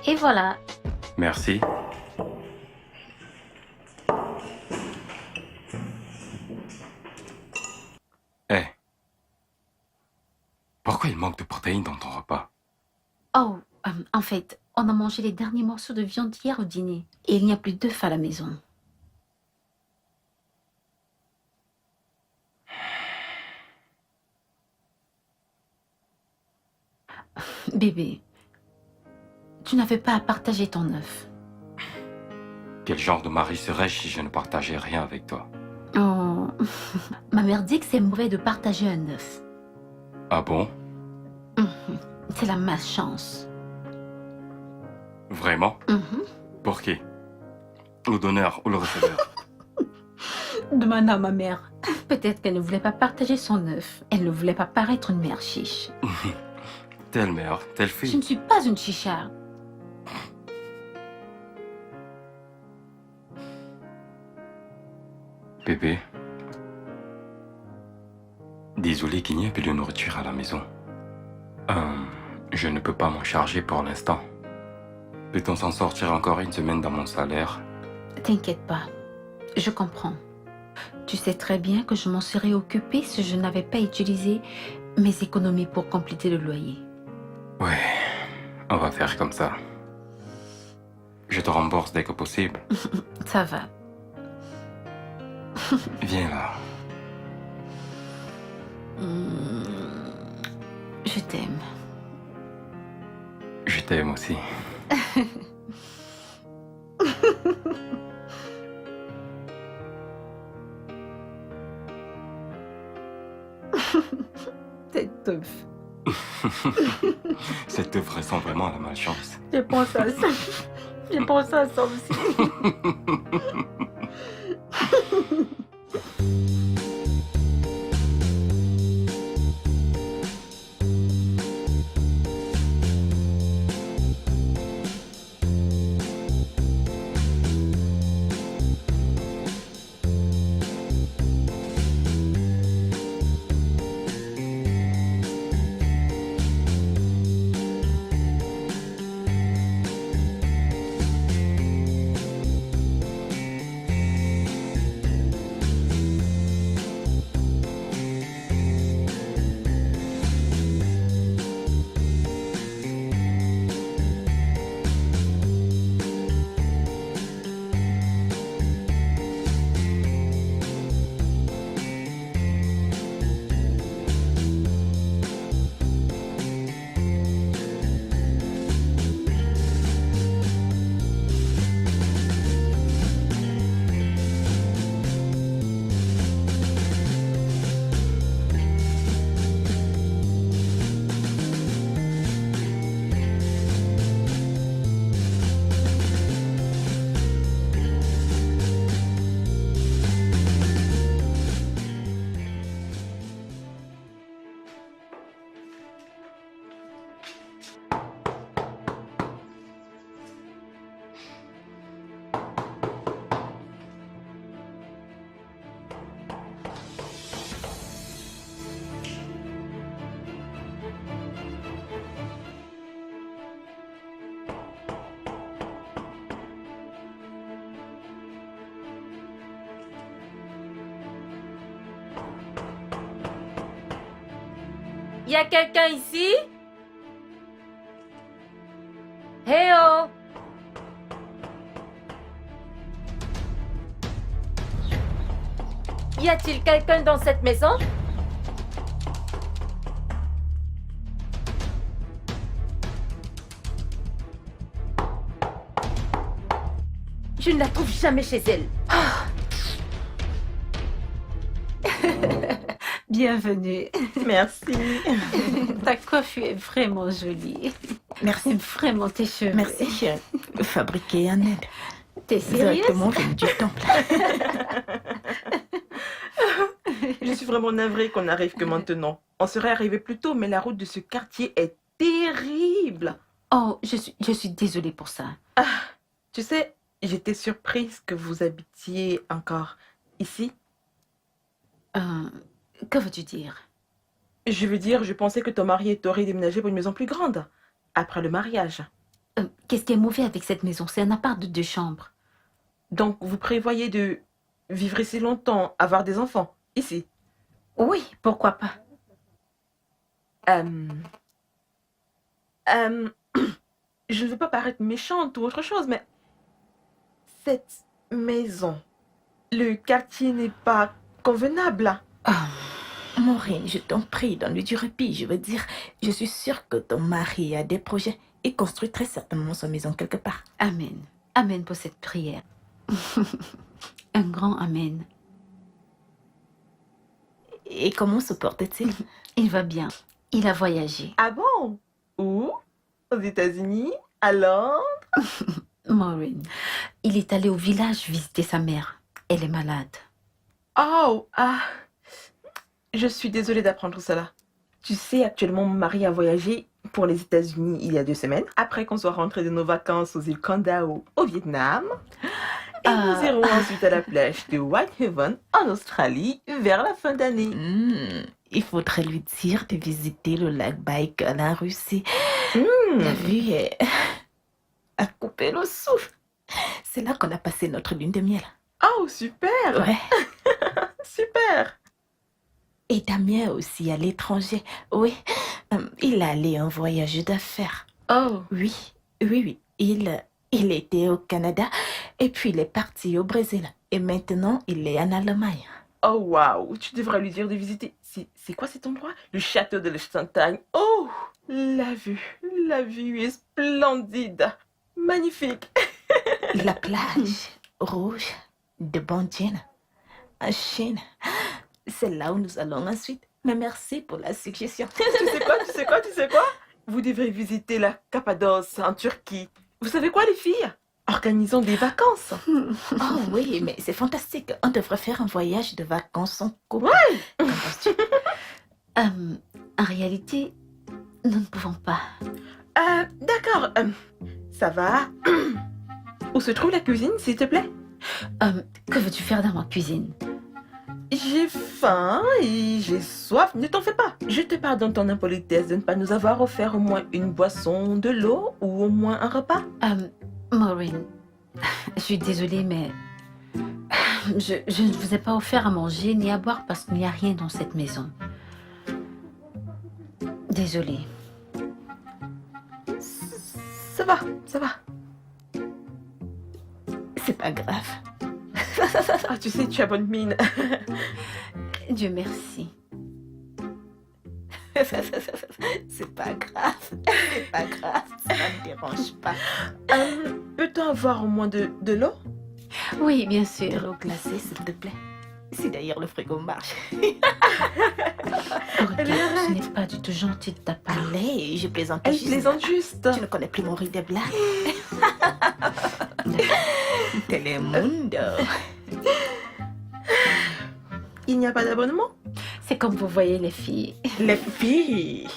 Et voilà. Merci. Eh, pourquoi il manque de protéines dans ton repas? Oh, en fait, on a mangé les derniers morceaux de viande hier au dîner. Et il n'y a plus d'œufs à la maison. Bébé, tu n'avais pas à partager ton œuf. Quel genre de mari serais-je si je ne partageais rien avec toi? Oh, ma mère dit que c'est mauvais de partager un œuf. Ah bon? C'est la malchance. Vraiment? Mhm. Pour qui? Le donneur ou le receveur? Demande à ma mère. Peut-être qu'elle ne voulait pas partager son œuf. Elle ne voulait pas paraître une mère chiche. Telle mère, telle Je fille. ne suis pas une chicharde. Bébé, désolé qu'il n'y ait plus de nourriture à la maison. Je ne peux pas m'en charger pour l'instant. Peut-on s'en sortir encore une semaine dans mon salaire? T'inquiète pas. Je comprends. Tu sais très bien que je m'en serais occupée si je n'avais pas utilisé mes économies pour compléter le loyer. Ouais, on va faire comme ça. Je te rembourse dès que possible. Ça va. Viens là. Je t'aime. Je t'aime aussi. Cet œuf. Cette œuvre ressemble vraiment à la malchance. Je pense à ça. Je pense à ça aussi. Y a quelqu'un ici? Hey oh! Y a-t-il quelqu'un dans cette maison? Je ne la trouve jamais chez elle. Bienvenue. Merci. Ta coiffure est vraiment jolie. Merci. Vraiment tes cheveux. Merci, chérie. Fabriqué en Inde. T'es sérieuse? Directement venu du temple. Je suis vraiment navrée qu'on n'arrive que maintenant. On serait arrivé plus tôt, mais la route de ce quartier est terrible. Oh, je suis désolée pour ça. Tu sais, j'étais surprise que vous habitiez encore ici. Que veux-tu dire? Je veux dire, je pensais que ton mari t'aurait déménagé pour une maison plus grande, après le mariage. Qu'est-ce qui est mauvais avec cette maison? C'est un appart de 2 chambres. Donc, vous prévoyez de vivre ici longtemps, avoir des enfants, ici? Oui, pourquoi pas? Euh, euh, je ne veux pas paraître méchante ou autre chose, mais cette maison, le quartier n'est pas convenable, là. Maureen, je t'en prie, donne-lui du répit. Je veux dire, je suis sûre que ton mari a des projets. Il construit très certainement sa maison quelque part. Amen. Amen pour cette prière. Un grand amen. Et comment se porte-t-il? Il va bien. Il a voyagé. Ah bon? Où? Aux États-Unis? À Londres? Maureen, il est allé au village visiter sa mère. Elle est malade. Oh, ah, je suis désolée d'apprendre cela. Tu sais, actuellement, mon mari a voyagé pour les États-Unis il y a 2 semaines, après qu'on soit rentré de nos vacances aux îles Kandao au Vietnam. Et nous irons ensuite à la plage de Whitehaven en Australie vers la fin d'année. Il faudrait lui dire de visiter le lac Baïkal en Russie. Hmm. La vue est à couper le souffle. C'est là qu'on a passé notre lune de miel. Oh, super! Ouais. Super! Et Damien aussi à l'étranger. Oui, il allait en voyage d'affaires. Oh, Oui. Il était au Canada et puis il est parti au Brésil. Et maintenant, il est en Allemagne. oh, waouh! Tu devrais lui dire de visiter. C'est quoi cet endroit? Le château de Liechtenstein. Oh, la vue est splendide. Magnifique. La plage rouge de Bangkok, en Chine. C'est là où nous allons ensuite. Mais merci pour la suggestion. Tu sais quoi? Vous devrez visiter la Cappadoce en Turquie. Vous savez quoi, les filles? Organisons des vacances. Oh oui, mais c'est fantastique. On devrait faire un voyage de vacances en couple. Ouais. Qu'en penses-tu? En réalité, nous ne pouvons pas. D'accord. Ça va. Où se trouve la cuisine, s'il te plaît? Que veux-tu faire dans ma cuisine? J'ai faim et j'ai soif. Ne t'en fais pas. Je te pardonne ton impolitesse de ne pas nous avoir offert au moins une boisson, de l'eau ou au moins un repas. Maureen, je suis désolée, mais je ne vous ai pas offert à manger ni à boire parce qu'il n'y a rien dans cette maison. Désolée. Ça va. C'est pas grave. Ah, tu sais, tu as bonne mine. Dieu merci. C'est pas grave. C'est pas grave. Ça ne me dérange pas. Peut-on avoir au moins de l'eau? Oui, bien De sûr. l'eau glacée, s'il te plaît. Si d'ailleurs le frigo marche. Regarde, ce n'est pas du tout gentil de ta part. Allez, je plaisante Elle juste. plaisante juste. Tu ne connais plus mon riz de blague. Telemundo. Il n'y a pas d'abonnement? C'est comme vous voyez les filles. Les filles.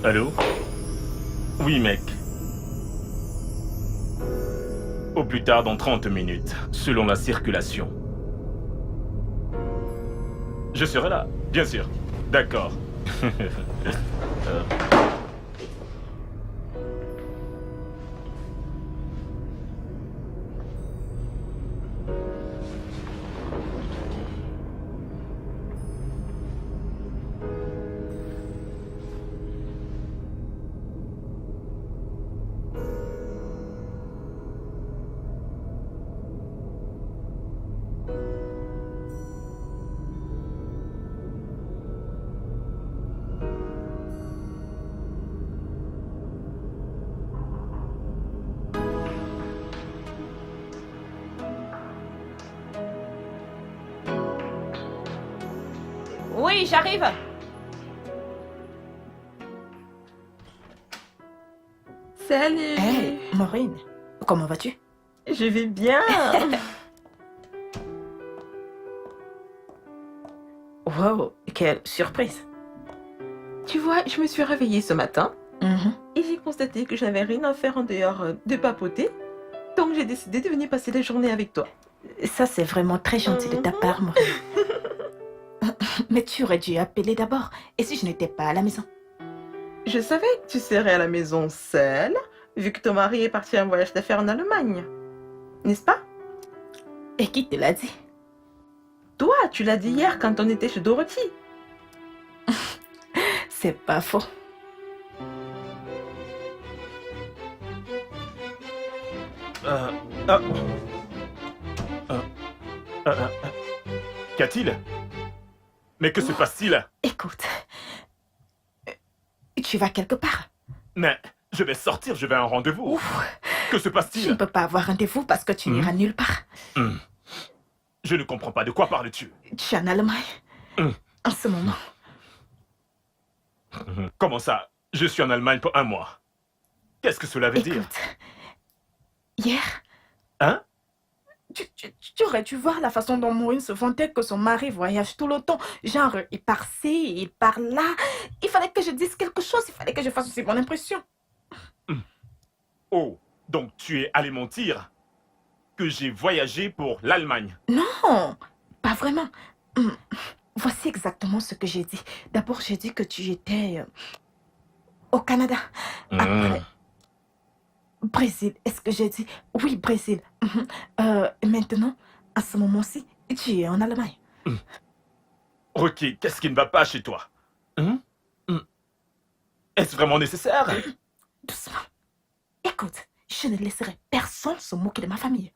Allô? Oui, mec. Au plus tard dans 30 minutes, selon la circulation. Je serai là, bien sûr. D'accord. Oui, j'arrive. Salut. Hey, Maureen, comment vas-tu? Je vais bien. Wow, quelle surprise. Tu vois, je me suis réveillée ce matin Mhm. et j'ai constaté que je n'avais rien à faire en dehors de papoter. Donc j'ai décidé de venir passer la journée avec toi. Ça, c'est vraiment très gentil de ta part, Maureen. Mais tu aurais dû appeler d'abord. Et si je n'étais pas à la maison? Je savais que tu serais à la maison seule, vu que ton mari est parti en voyage d'affaires en Allemagne. N'est-ce pas? Et qui te l'a dit? Toi, tu l'as dit hier quand on était chez Dorothy. C'est pas faux. Ah. Euh, Qu'a-t-il? Mais que se passe-t-il? Écoute, tu vas quelque part? Mais je vais sortir, je vais à un rendez-vous. Ouf, Que se tu ne passe-t-il? peux pas avoir rendez-vous parce que tu n'iras nulle part. Je ne comprends pas. De quoi parles-tu? Tu es en Allemagne en ce moment. Comment ça? Je suis en Allemagne pour 1 mois. Qu'est-ce que cela veut dire? Écoute, hier, Hein? tu aurais dû voir la façon dont Maureen se vantait que son mari voyage tout le temps. Genre, il part ci, il part là. Il fallait que je dise quelque chose, il fallait que je fasse aussi mon impression. Oh, donc tu es allé mentir que j'ai voyagé pour l'Allemagne. Non, pas vraiment. Voici exactement ce que j'ai dit. D'abord, j'ai dit que tu étais au Canada. Après, Brésil. Est-ce que j'ai dit? Oui, Brésil. Maintenant, à ce moment-ci, tu es en Allemagne. Rocky, qu'est-ce qui ne va pas chez toi? Est-ce vraiment nécessaire? Doucement. Écoute, je ne laisserai personne se moquer de ma famille.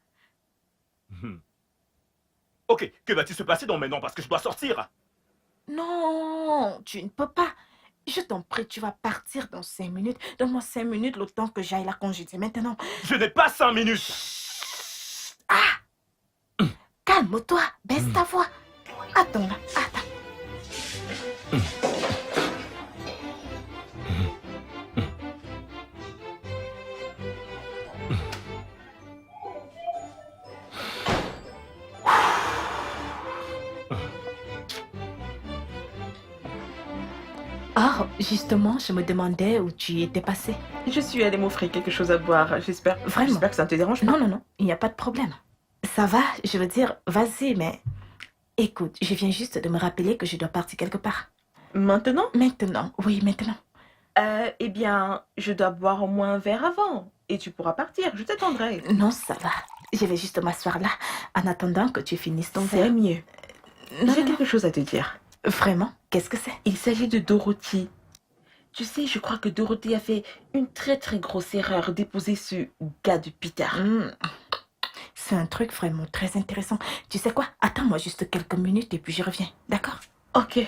Ok, que va-t-il se passer dans maintenant parce que je dois sortir? Non, tu ne peux pas. Je t'en prie, tu vas partir dans 5 minutes. Donne-moi 5 minutes le temps que j'aille la congédier. Maintenant, Je n'ai pas 5 minutes. calme-toi, baisse ta voix. Attends là, attends. Ah, justement, je me demandais où tu étais passé. Je suis allée m'offrir quelque chose à boire. J'espère Vraiment? que ça ne te dérange pas. Non, non, non, il n'y a pas de problème. Ça va, je veux dire, vas-y, mais... Écoute, je viens juste de me rappeler que je dois partir quelque part. Maintenant? Maintenant, oui, maintenant. Eh bien, je dois boire au moins un verre avant. Et tu pourras partir, je t'attendrai. Non, ça va. Je vais juste m'asseoir là, en attendant que tu finisses ton C'est verre. mieux. Non, J'ai non, quelque chose à te dire. non. Vraiment? Qu'est-ce que c'est? Il s'agit de Dorothy. Tu sais, je crois que Dorothy a fait une très très grosse erreur d'épouser ce gars de Peter. C'est un truc vraiment très intéressant. Tu sais quoi? Attends-moi juste quelques minutes et puis je reviens. D'accord? Ok.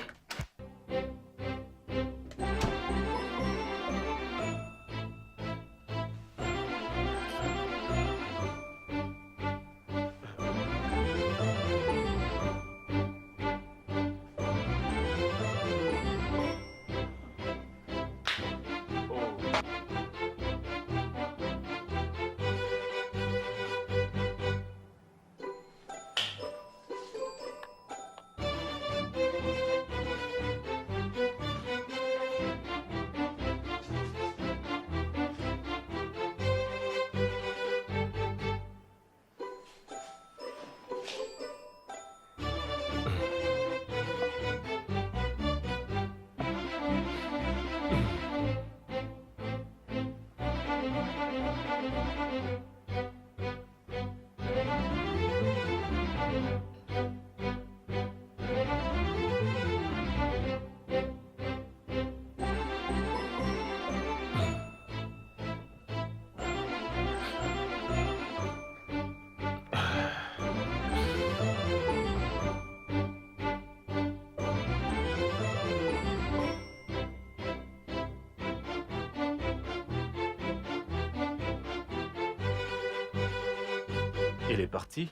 Il est parti?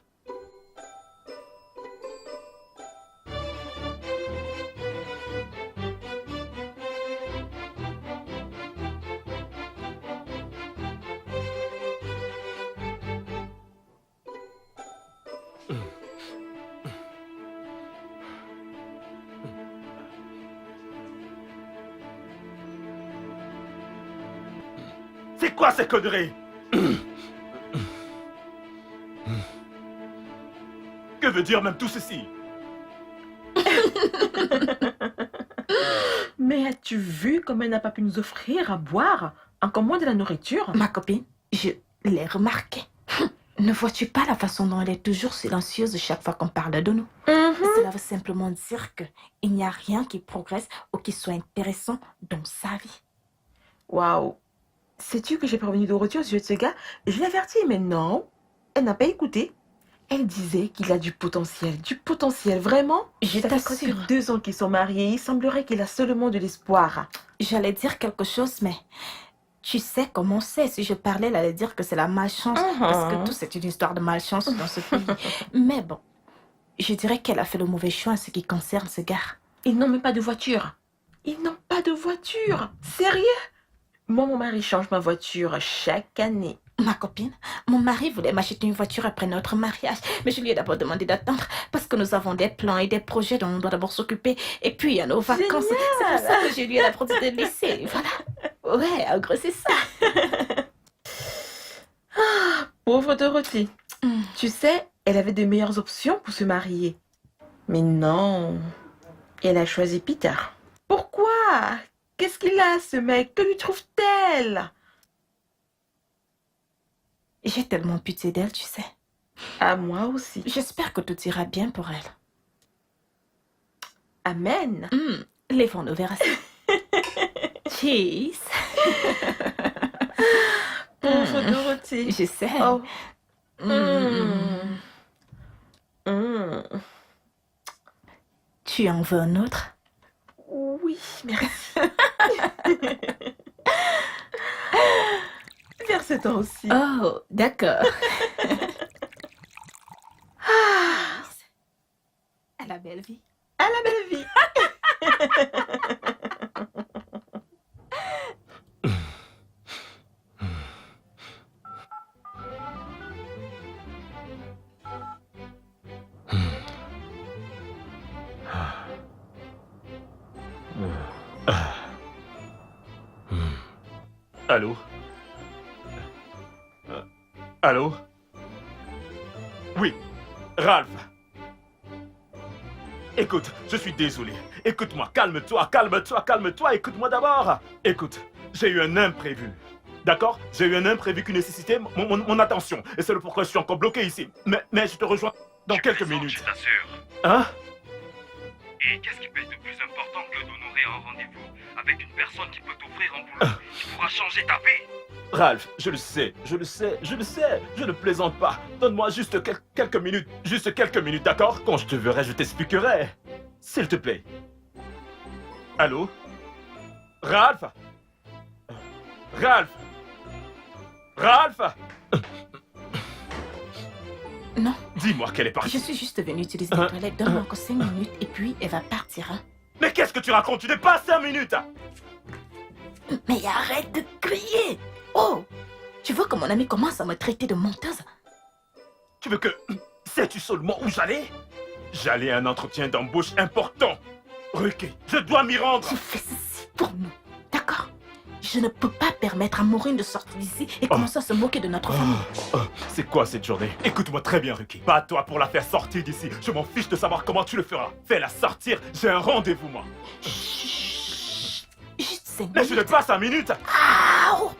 C'est quoi ces conneries? Que veut dire même tout ceci? Mais as-tu vu comme elle n'a pas pu nous offrir à boire, encore moins de la nourriture? Ma copine, je l'ai remarqué. Ne vois-tu pas la façon dont elle est toujours silencieuse chaque fois qu'on parle de nous? Cela veut simplement dire qu'il n'y a rien qui progresse ou qui soit intéressant dans sa vie. Waouh. Sais-tu que j'ai prévenu Dorothée au sujet de ce gars? Je l'ai averti, mais non, elle n'a pas écouté. Elle disait qu'il a du potentiel, vraiment. Je Ça fait presque t'assure. 2 ans qu'ils sont mariés, il semblerait qu'il a seulement de l'espoir. J'allais dire quelque chose, mais tu sais comment c'est. Si je parlais, elle allait dire que c'est la malchance. Parce que tout, c'est une histoire de malchance dans ce pays. Mais bon, je dirais qu'elle a fait le mauvais choix en ce qui concerne ce gars. Ils n'ont même pas de voiture. Ils n'ont pas de voiture. Sérieux? Moi, mon mari change ma voiture chaque année. Ma copine, mon mari voulait m'acheter une voiture après notre mariage, mais je lui ai d'abord demandé d'attendre parce que nous avons des plans et des projets dont on doit d'abord s'occuper. Et puis, il y a nos vacances. Génial. C'est pour ça que j'ai lu à la produit de lycée. Voilà. Ouais, en gros, c'est ça. Pauvre Dorothée. Tu sais, elle avait de meilleures options pour se marier. Mais non, elle a choisi Peter. Pourquoi? Qu'est-ce qu'il a, ce mec? Que lui trouve-t-elle? J'ai tellement pitié d'elle, tu sais. À moi aussi. J'espère que tout ira bien pour elle. Amen. Lèvons-nous vers ça. Cheese. Pauvre Dorothée. Je sais. Oh. Tu en veux un autre? Oui, merci. Vers ce temps aussi. Oh, d'accord. À la belle vie. À la belle vie. Allô? Allô? Oui, Ralph. Écoute, je suis désolé. Écoute-moi, calme-toi, écoute-moi d'abord. Écoute, j'ai eu un imprévu. D'accord? J'ai eu un imprévu qui nécessitait mon attention. Et c'est le pourquoi je suis encore bloqué ici. Mais je te rejoins dans quelques minutes. Je t'assure. Hein? Et qu'est-ce qui peut être de plus important que d'honorer un rendez-vous avec une personne qui peut t'offrir un boulot qui pourra changer ta vie? Ralph, je le sais, je ne plaisante pas. Donne-moi juste quelques minutes, d'accord? Quand je te verrai, je t'expliquerai. S'il te plaît. Allô? Ralph? Ralph? Ralph? Non, Dis-moi qu'elle est partie. je suis juste venue utiliser les toilettes. Donne-moi encore 5 minutes et puis elle va partir. Hein. Mais qu'est-ce que tu racontes? Tu n'es pas 5 minutes! Mais arrête de crier! Oh! Tu veux que mon ami commence à me traiter de menteuse? Tu veux que... Sais-tu seulement où j'allais? J'allais à un entretien d'embauche important. Ruki, je dois m'y rendre. Tu fais ceci pour nous, d'accord? Je ne peux pas permettre à Maureen de sortir d'ici et commencer à se moquer de notre famille. C'est quoi cette journée? Écoute-moi très bien, Ruki. Pas toi pour la faire sortir d'ici. Je m'en fiche de savoir comment tu le feras. Fais-la sortir. J'ai un rendez-vous, moi. Chut! Juste 5 Mais je n'ai minutes. pas 5 minutes. Aouh!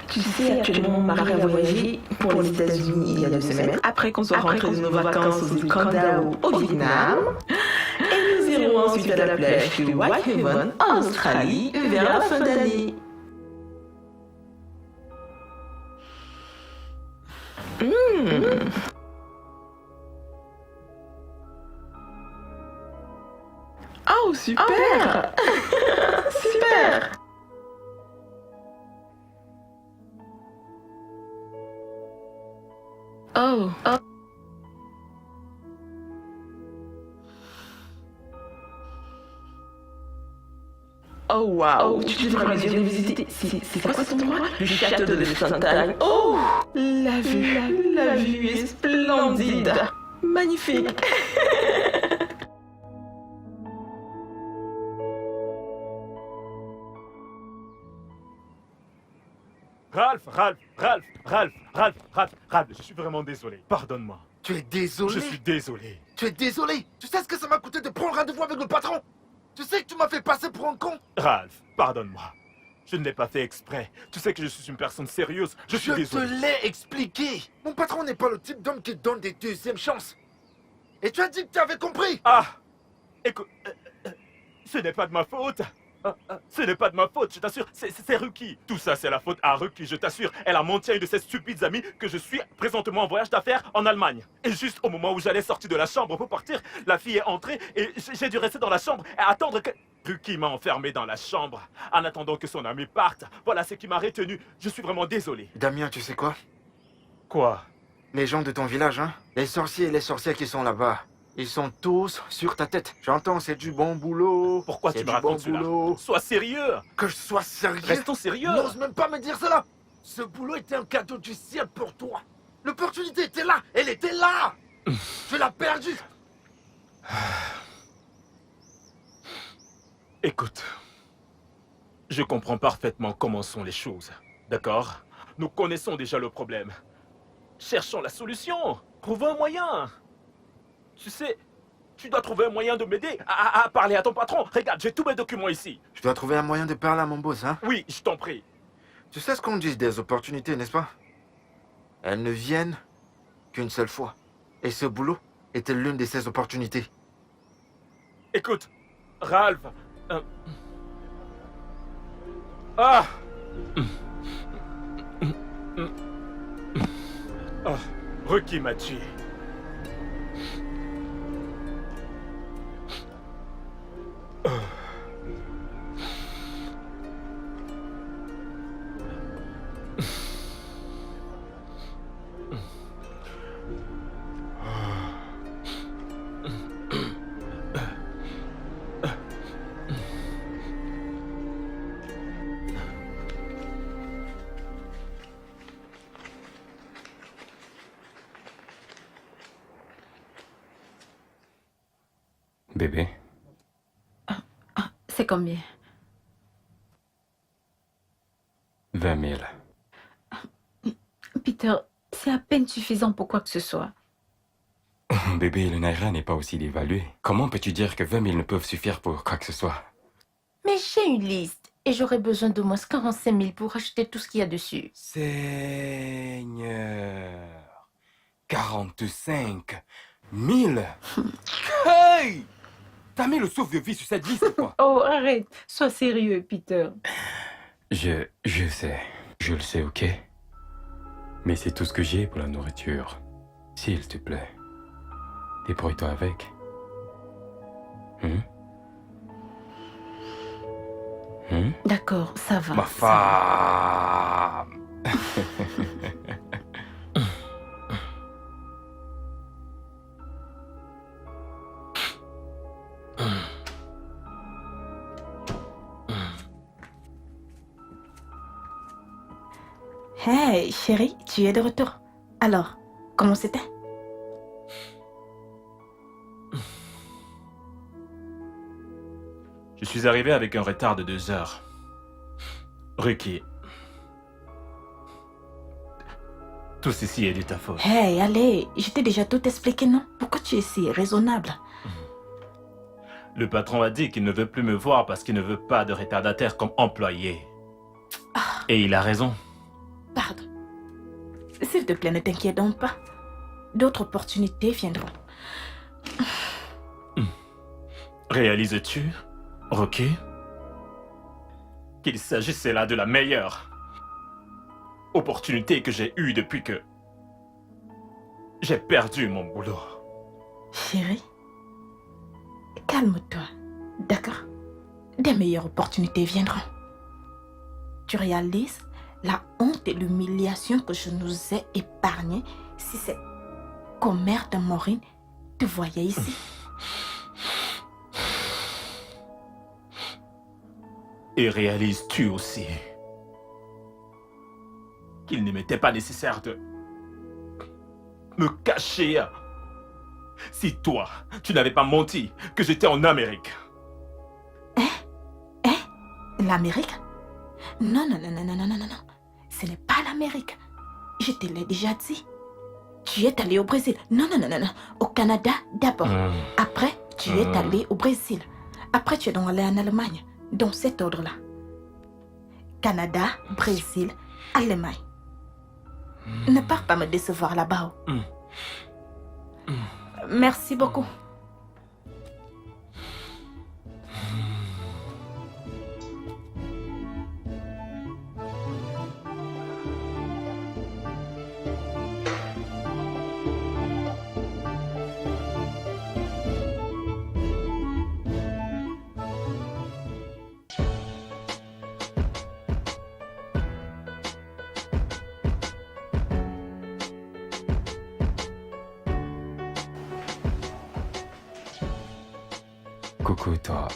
Tu sais, actuellement, Marie a voyagé pour les États-Unis il y a 2 semaines, après qu'on soit rentré de nos vacances aux îles Kandao au Vietnam. Et nous irons ensuite à la plage de Whitehaven en Australie vers la fin d'année. Oh, super! Super! Oh. Oh wow, tu devrais bien visiter. C'est quoi cet endroit? Le château de Fontaine. Oh, la vue est splendide. Magnifique. Ralph, je suis vraiment désolé. Pardonne-moi. Tu es désolé? Je suis désolé. Tu es désolé? Tu sais ce que ça m'a coûté de prendre rendez-vous avec le patron? Tu sais que tu m'as fait passer pour un con? Ralph, pardonne-moi. Je ne l'ai pas fait exprès. Tu sais que je suis une personne sérieuse. Je suis désolé. Je te l'ai expliqué. Mon patron n'est pas le type d'homme qui donne des deuxièmes chances. Et tu as dit que tu avais compris. Ah, écoute, ce n'est pas de ma faute. Ce n'est pas de ma faute, je t'assure, c'est Ruki. Tout ça, c'est la faute à Ruki, je t'assure. Elle a menti à une de ses stupides amies que je suis présentement en voyage d'affaires en Allemagne. Et juste au moment où j'allais sortir de la chambre pour partir, la fille est entrée et j'ai dû rester dans la chambre et attendre que... Ruki m'a enfermé dans la chambre en attendant que son ami parte. Voilà ce qui m'a retenu. Je suis vraiment désolé. Damien, tu sais quoi? Quoi? Les gens de ton village, hein? Les sorciers et les sorcières qui sont là-bas. Ils sont tous sur ta tête. J'entends, c'est du bon boulot. Pourquoi tu me racontes cela? Sois sérieux. Que je sois sérieux? Restons sérieux. N'ose même pas me dire cela. Ce boulot était un cadeau du ciel pour toi. L'opportunité était là. Elle était là. Tu l'as perdue. Écoute, je comprends parfaitement comment sont les choses, d'accord? Nous connaissons déjà le problème. Cherchons la solution. Trouvons un moyen. Tu sais, tu dois trouver un moyen de m'aider à parler à ton patron. Regarde, j'ai tous mes documents ici. Je dois trouver un moyen de parler à mon boss, hein? Oui, je t'en prie. Tu sais ce qu'on dit des opportunités, n'est-ce pas? Elles ne viennent qu'une seule fois. Et ce boulot était l'une de ces opportunités. Écoute, Ralph... Ah! Ruki m'a tué. Bébé, C'est combien? 20 000. Peter, c'est à peine suffisant pour quoi que ce soit. Bébé, le Naira n'est pas aussi dévalué. Comment peux-tu dire que 20 000 ne peuvent suffire pour quoi que ce soit? Mais j'ai une liste et j'aurais besoin d'au moins 45 000 pour acheter tout ce qu'il y a dessus. Seigneur, 45 000. Hey! T'as mis le sauve-vie sur cette liste, quoi? Oh, arrête. Sois sérieux, Peter. Je sais. Je le sais, ok? Mais c'est tout ce que j'ai pour la nourriture. S'il te plaît. Débrouille-toi avec. D'accord, ça va. Ma femme! Hey, chérie, tu es de retour. Alors, comment c'était? Je suis arrivé avec un retard de 2 heures. Ruki. Tout ceci est de ta faute. Hey, allez, je t'ai déjà tout expliqué, non? Pourquoi tu es si raisonnable? Le patron a dit qu'il ne veut plus me voir parce qu'il ne veut pas de retardataire comme employé. Et il a raison. Pardon. S'il te plaît, ne t'inquiète donc pas. D'autres opportunités viendront. Réalises-tu, Rocky, qu'il s'agissait là de la meilleure opportunité que j'ai eue depuis que j'ai perdu mon boulot. Chérie, calme-toi, d'accord? Des meilleures opportunités viendront. Tu réalises la honte et l'humiliation que je nous ai épargnées si cette commère de Maureen te voyait ici? Et réalises-tu aussi qu'il ne m'était pas nécessaire de me cacher si toi, tu n'avais pas menti que j'étais en Amérique? L'Amérique? Non, non, non, non, non, non, non, non, non. Ce n'est pas l'Amérique. Je te l'ai déjà dit. Tu es allé au Brésil. Non, non, non, non, non. Au Canada d'abord. Après, tu es allé au Brésil. Après, tu es donc allé en Allemagne. Dans cet ordre-là. Canada, Brésil, Allemagne. Ne pars pas me décevoir là-bas. Merci beaucoup. Coucou, toi.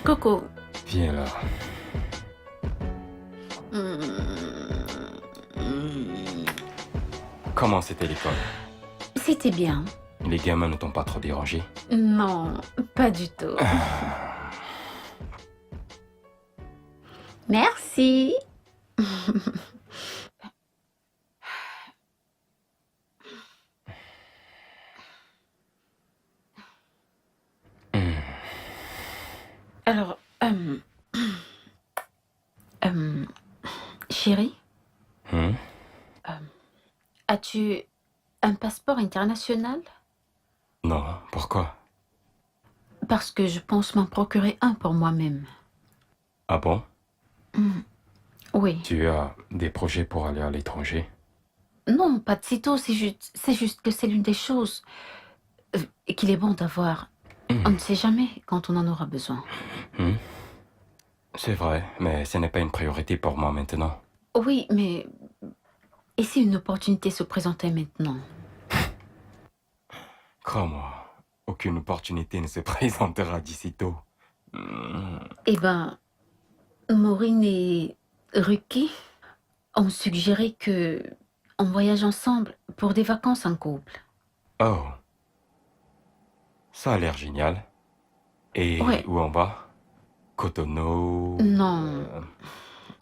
Coco. Viens là. Comment c'était l'école? C'était bien. Les gamins ne t'ont pas trop dérangé? Non, pas du tout. Merci. Alors, chérie, as-tu un passeport international? Non, pourquoi? Parce que je pense m'en procurer un pour moi-même. Ah bon? Oui. Tu as des projets pour aller à l'étranger? Non, pas de sitôt, c'est juste que c'est l'une des choses qu'il est bon d'avoir. On ne sait jamais quand on en aura besoin. C'est vrai, mais ce n'est pas une priorité pour moi maintenant. Oui, mais... Et si une opportunité se présentait maintenant? Crois-moi, aucune opportunité ne se présentera d'ici tôt. Eh ben, Maureen et Ruki ont suggéré que on voyage ensemble pour des vacances en couple. Oh. Ça a l'air génial. Et Ouais. où on va? Cotonou? Non.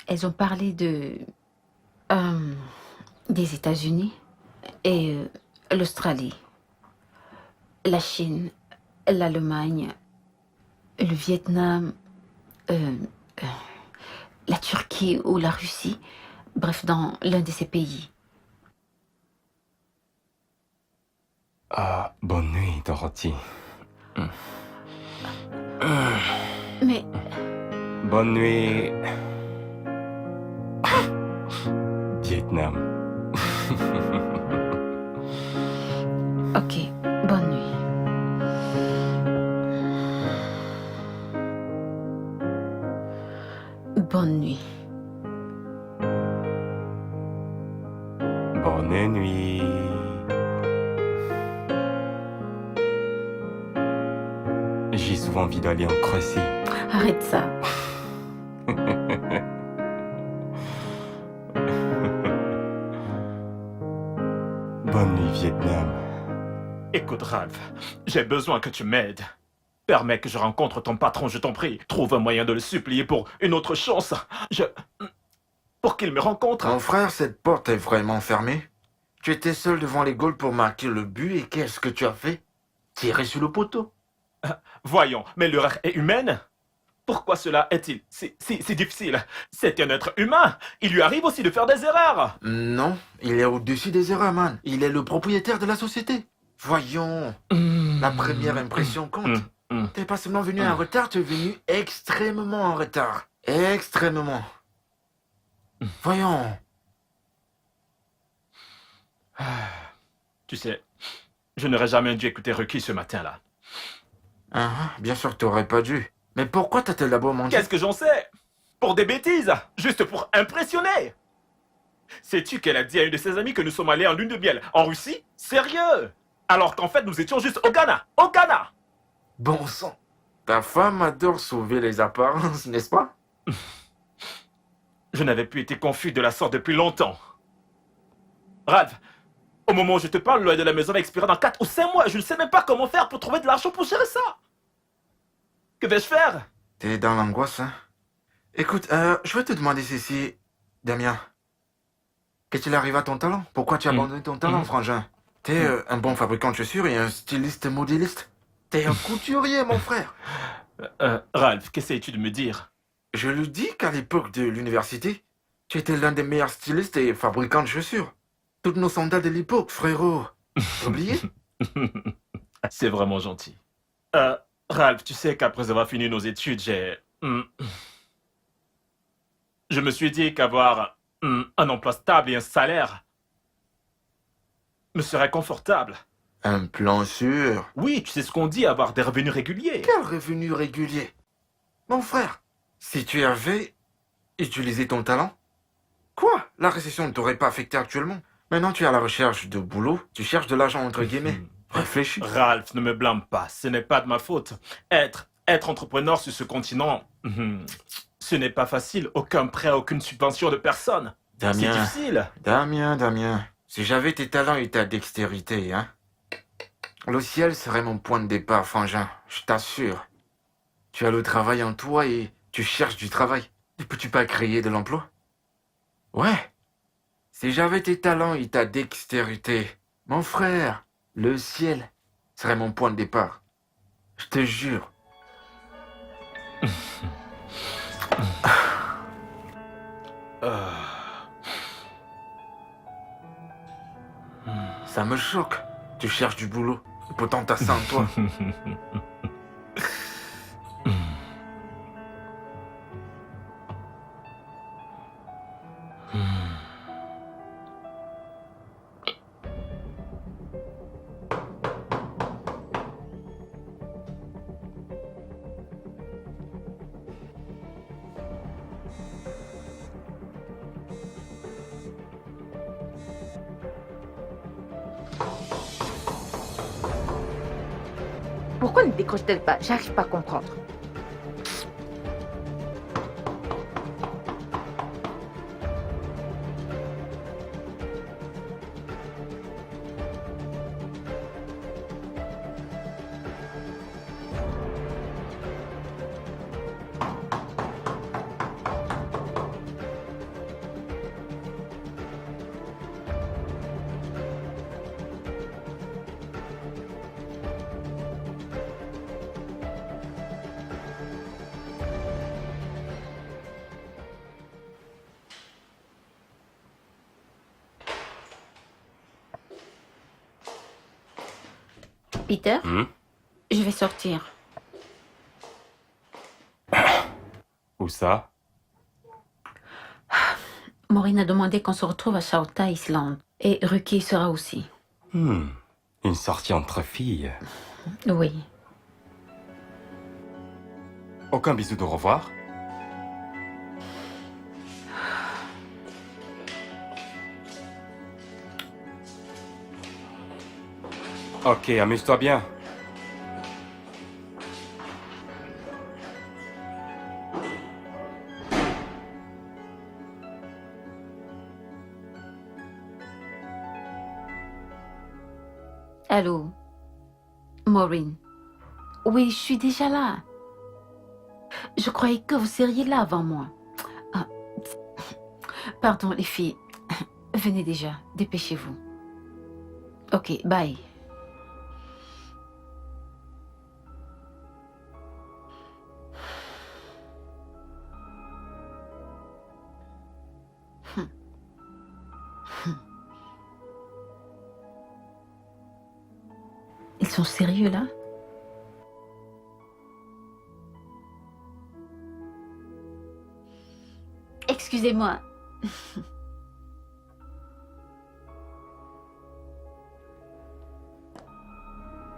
Elles ont parlé des États-Unis et l'Australie, la Chine, l'Allemagne, le Vietnam, la Turquie ou la Russie. Bref, dans l'un de ces pays. Ah, bonne nuit, Dorothy. Mais Bonne nuit. Vietnam. ok, bonne nuit. Bonne nuit. Bonne nuit. J'ai souvent envie d'aller en Croatie. Arrête ça. Bonne nuit, Vietnam. Écoute, Ralph, j'ai besoin que tu m'aides. Permets que je rencontre ton patron, je t'en prie. Trouve un moyen de le supplier pour une autre chance. Pour qu'il me rencontre. Mon frère, cette porte est vraiment fermée. Tu étais seul devant les goals pour marquer le but et qu'est-ce que tu as fait? Tirer sur le poteau. Voyons, mais l'erreur est humaine. Pourquoi cela est-il si difficile? C'est un être humain. Il lui arrive aussi de faire des erreurs. Non, il est au-dessus des erreurs, man. Il est le propriétaire de la société. Voyons, la première impression compte. T'es pas seulement venu en retard, tu es venu extrêmement en retard. Extrêmement. Voyons. Tu sais, je n'aurais jamais dû écouter Ruki ce matin-là. Bien sûr que t'aurais pas dû. Mais pourquoi t'as-t-elle d'abord menti? Qu'est-ce que j'en sais? Pour des bêtises, juste pour impressionner. Sais-tu qu'elle a dit à une de ses amies que nous sommes allés en lune de miel en Russie? Sérieux? Alors qu'en fait, nous étions juste au Ghana. Au Ghana! Bon sang. Ta femme adore sauver les apparences, n'est-ce pas? Je n'avais plus été confus de la sorte depuis longtemps. Ralph, au moment où je te parle, le loyer de la maison va expirer dans 4 ou 5 mois. Je ne sais même pas comment faire pour trouver de l'argent pour gérer ça. Que vais-je faire? T'es dans l'angoisse, hein? Écoute, je vais te demander ceci, Damien. Qu'est-il arrivé à ton talent? Pourquoi tu as abandonné ton talent, frangin? T'es un bon fabricant de chaussures et un styliste modéliste. T'es un couturier, mon frère. Ralph, qu'essayes-tu de me dire? Je lui dis qu'à l'époque de l'université, tu étais l'un des meilleurs stylistes et fabricants de chaussures. Toutes nos sandales de l'époque, frérot. Oublié? C'est vraiment gentil. Ralph, tu sais qu'après avoir fini nos études, je me suis dit qu'avoir un emploi stable et un salaire me serait confortable. Un plan sûr. Oui, tu sais ce qu'on dit, avoir des revenus réguliers. Quel revenu régulier? Mon frère, si tu avais utilisé ton talent, quoi? La récession ne t'aurait pas affecté actuellement. Maintenant, tu es à la recherche de boulot, tu cherches de l'argent entre guillemets. Réfléchis. Ralph, ne me blâme pas, ce n'est pas de ma faute. Être entrepreneur sur ce continent, ce n'est pas facile. Aucun prêt, aucune subvention de personne. C'est Damien, difficile. Damien, si j'avais tes talents et ta dextérité, hein, le ciel serait mon point de départ, frangin, je t'assure. Tu as le travail en toi et tu cherches du travail. Ne peux-tu pas créer de l'emploi? Ouais. Si j'avais tes talents et ta dextérité, mon frère, le ciel serait mon point de départ. Je te jure. Ça me choque. Tu cherches du boulot. Et pourtant t'as ça en toi. Pourquoi ne décroche-t-elle pas? J'arrive pas à comprendre. Peter, je vais sortir. Où ça? Maureen a demandé qu'on se retrouve à Chauta Island. Et Ruki sera aussi. Une sortie entre filles. Oui. Aucun bisou de revoir? Ok, amuse-toi bien. Allô, Maureen. Oui, je suis déjà là. Je croyais que vous seriez là avant moi. Ah, pardon, les filles. Venez déjà, dépêchez-vous. Ok, bye. Ils sont sérieux là? Excusez-moi.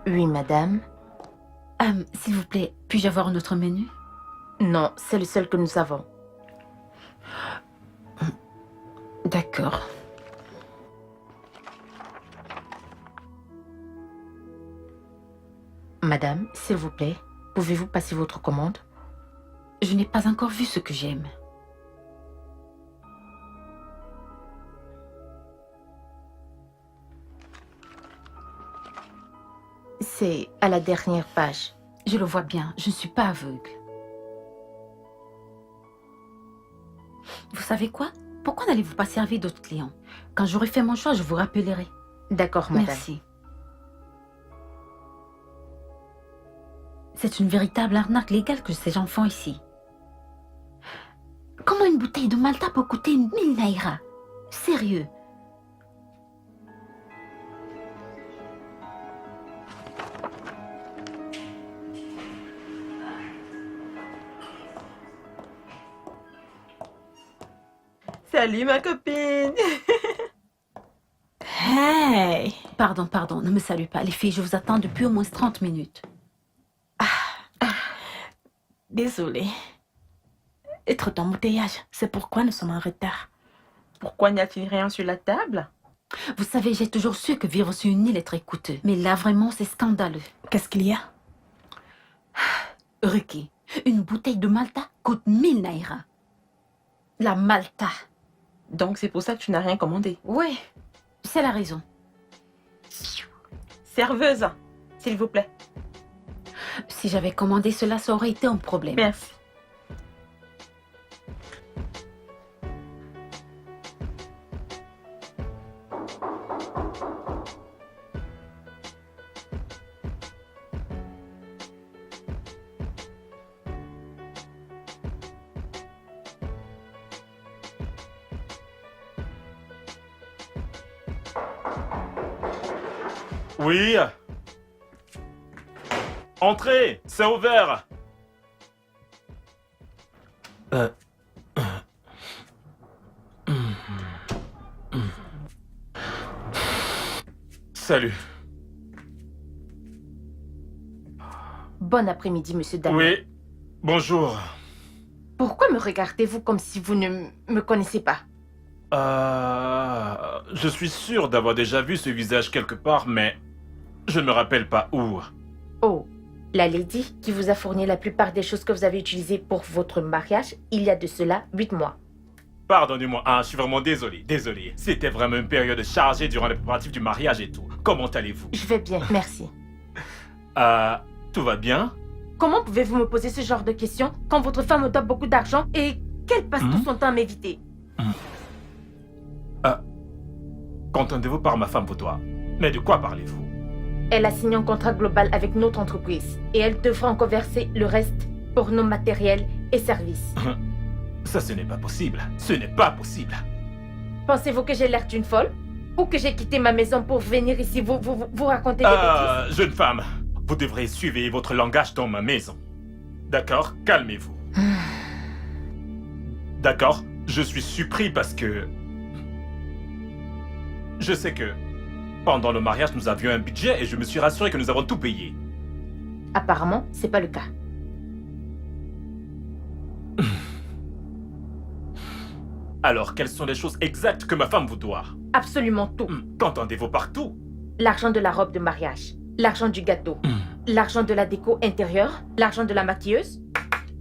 Oui, madame. S'il vous plaît, puis-je avoir notre menu? Non, c'est le seul que nous avons. D'accord. Madame, s'il vous plaît, pouvez-vous passer votre commande? Je n'ai pas encore vu ce que j'aime. C'est à la dernière page. Je le vois bien, je ne suis pas aveugle. Vous savez quoi? Pourquoi n'allez-vous pas servir d'autres clients? Quand j'aurai fait mon choix, je vous rappellerai. D'accord, madame. Merci. C'est une véritable arnaque légale que ces gens font ici. Comment une bouteille de Malta peut coûter 1000 naira? Sérieux? Salut ma copine. Hey! Pardon, ne me salue pas. Les filles, je vous attends depuis au moins 30 minutes. Désolée. Et trop d'embouteillage, c'est pourquoi nous sommes en retard. Pourquoi n'y a-t-il rien sur la table? Vous savez, j'ai toujours su que vivre sur une île est très coûteux. Mais là, vraiment, c'est scandaleux. Qu'est-ce qu'il y a? Ricky, une bouteille de Malta coûte 1000 naira. La Malta. Donc c'est pour ça que tu n'as rien commandé. Oui, c'est la raison. Serveuse, s'il vous plaît. Si j'avais commandé cela, ça aurait été un problème. Merci. Oui. Entrez, c'est ouvert. Salut. Bon après-midi, monsieur Daniel. Oui, bonjour. Pourquoi me regardez-vous comme si vous ne me connaissez pas? Je suis sûr d'avoir déjà vu ce visage quelque part, mais je ne me rappelle pas où. Oh, la lady qui vous a fourni la plupart des choses que vous avez utilisées pour votre mariage il y a de cela 8 mois. Pardonnez-moi, je suis vraiment désolé. C'était vraiment une période chargée durant les préparatifs du mariage et tout. Comment allez-vous? Je vais bien, merci. Tout va bien? Comment pouvez-vous me poser ce genre de questions quand votre femme doit beaucoup d'argent et qu'elle passe tout son temps à m'éviter? Qu'entendez-vous par ma femme pour toi? Mais de quoi parlez-vous? Elle a signé un contrat global avec notre entreprise et elle devra encore verser le reste pour nos matériels et services. Ça, ce n'est pas possible. Ce n'est pas possible. Pensez-vous que j'ai l'air d'une folle? Ou que j'ai quitté ma maison pour venir ici vous raconter des bêtises? Jeune femme, vous devrez suivre votre langage dans ma maison. D'accord? Calmez-vous. D'accord? Je suis surpris parce que... Je sais que pendant le mariage, nous avions un budget et je me suis rassuré que nous avons tout payé. Apparemment, c'est pas le cas. Alors, quelles sont les choses exactes que ma femme vous doit? Absolument tout. Qu'entendez-vous par tout? L'argent de la robe de mariage, l'argent du gâteau, l'argent de la déco intérieure, l'argent de la maquilleuse.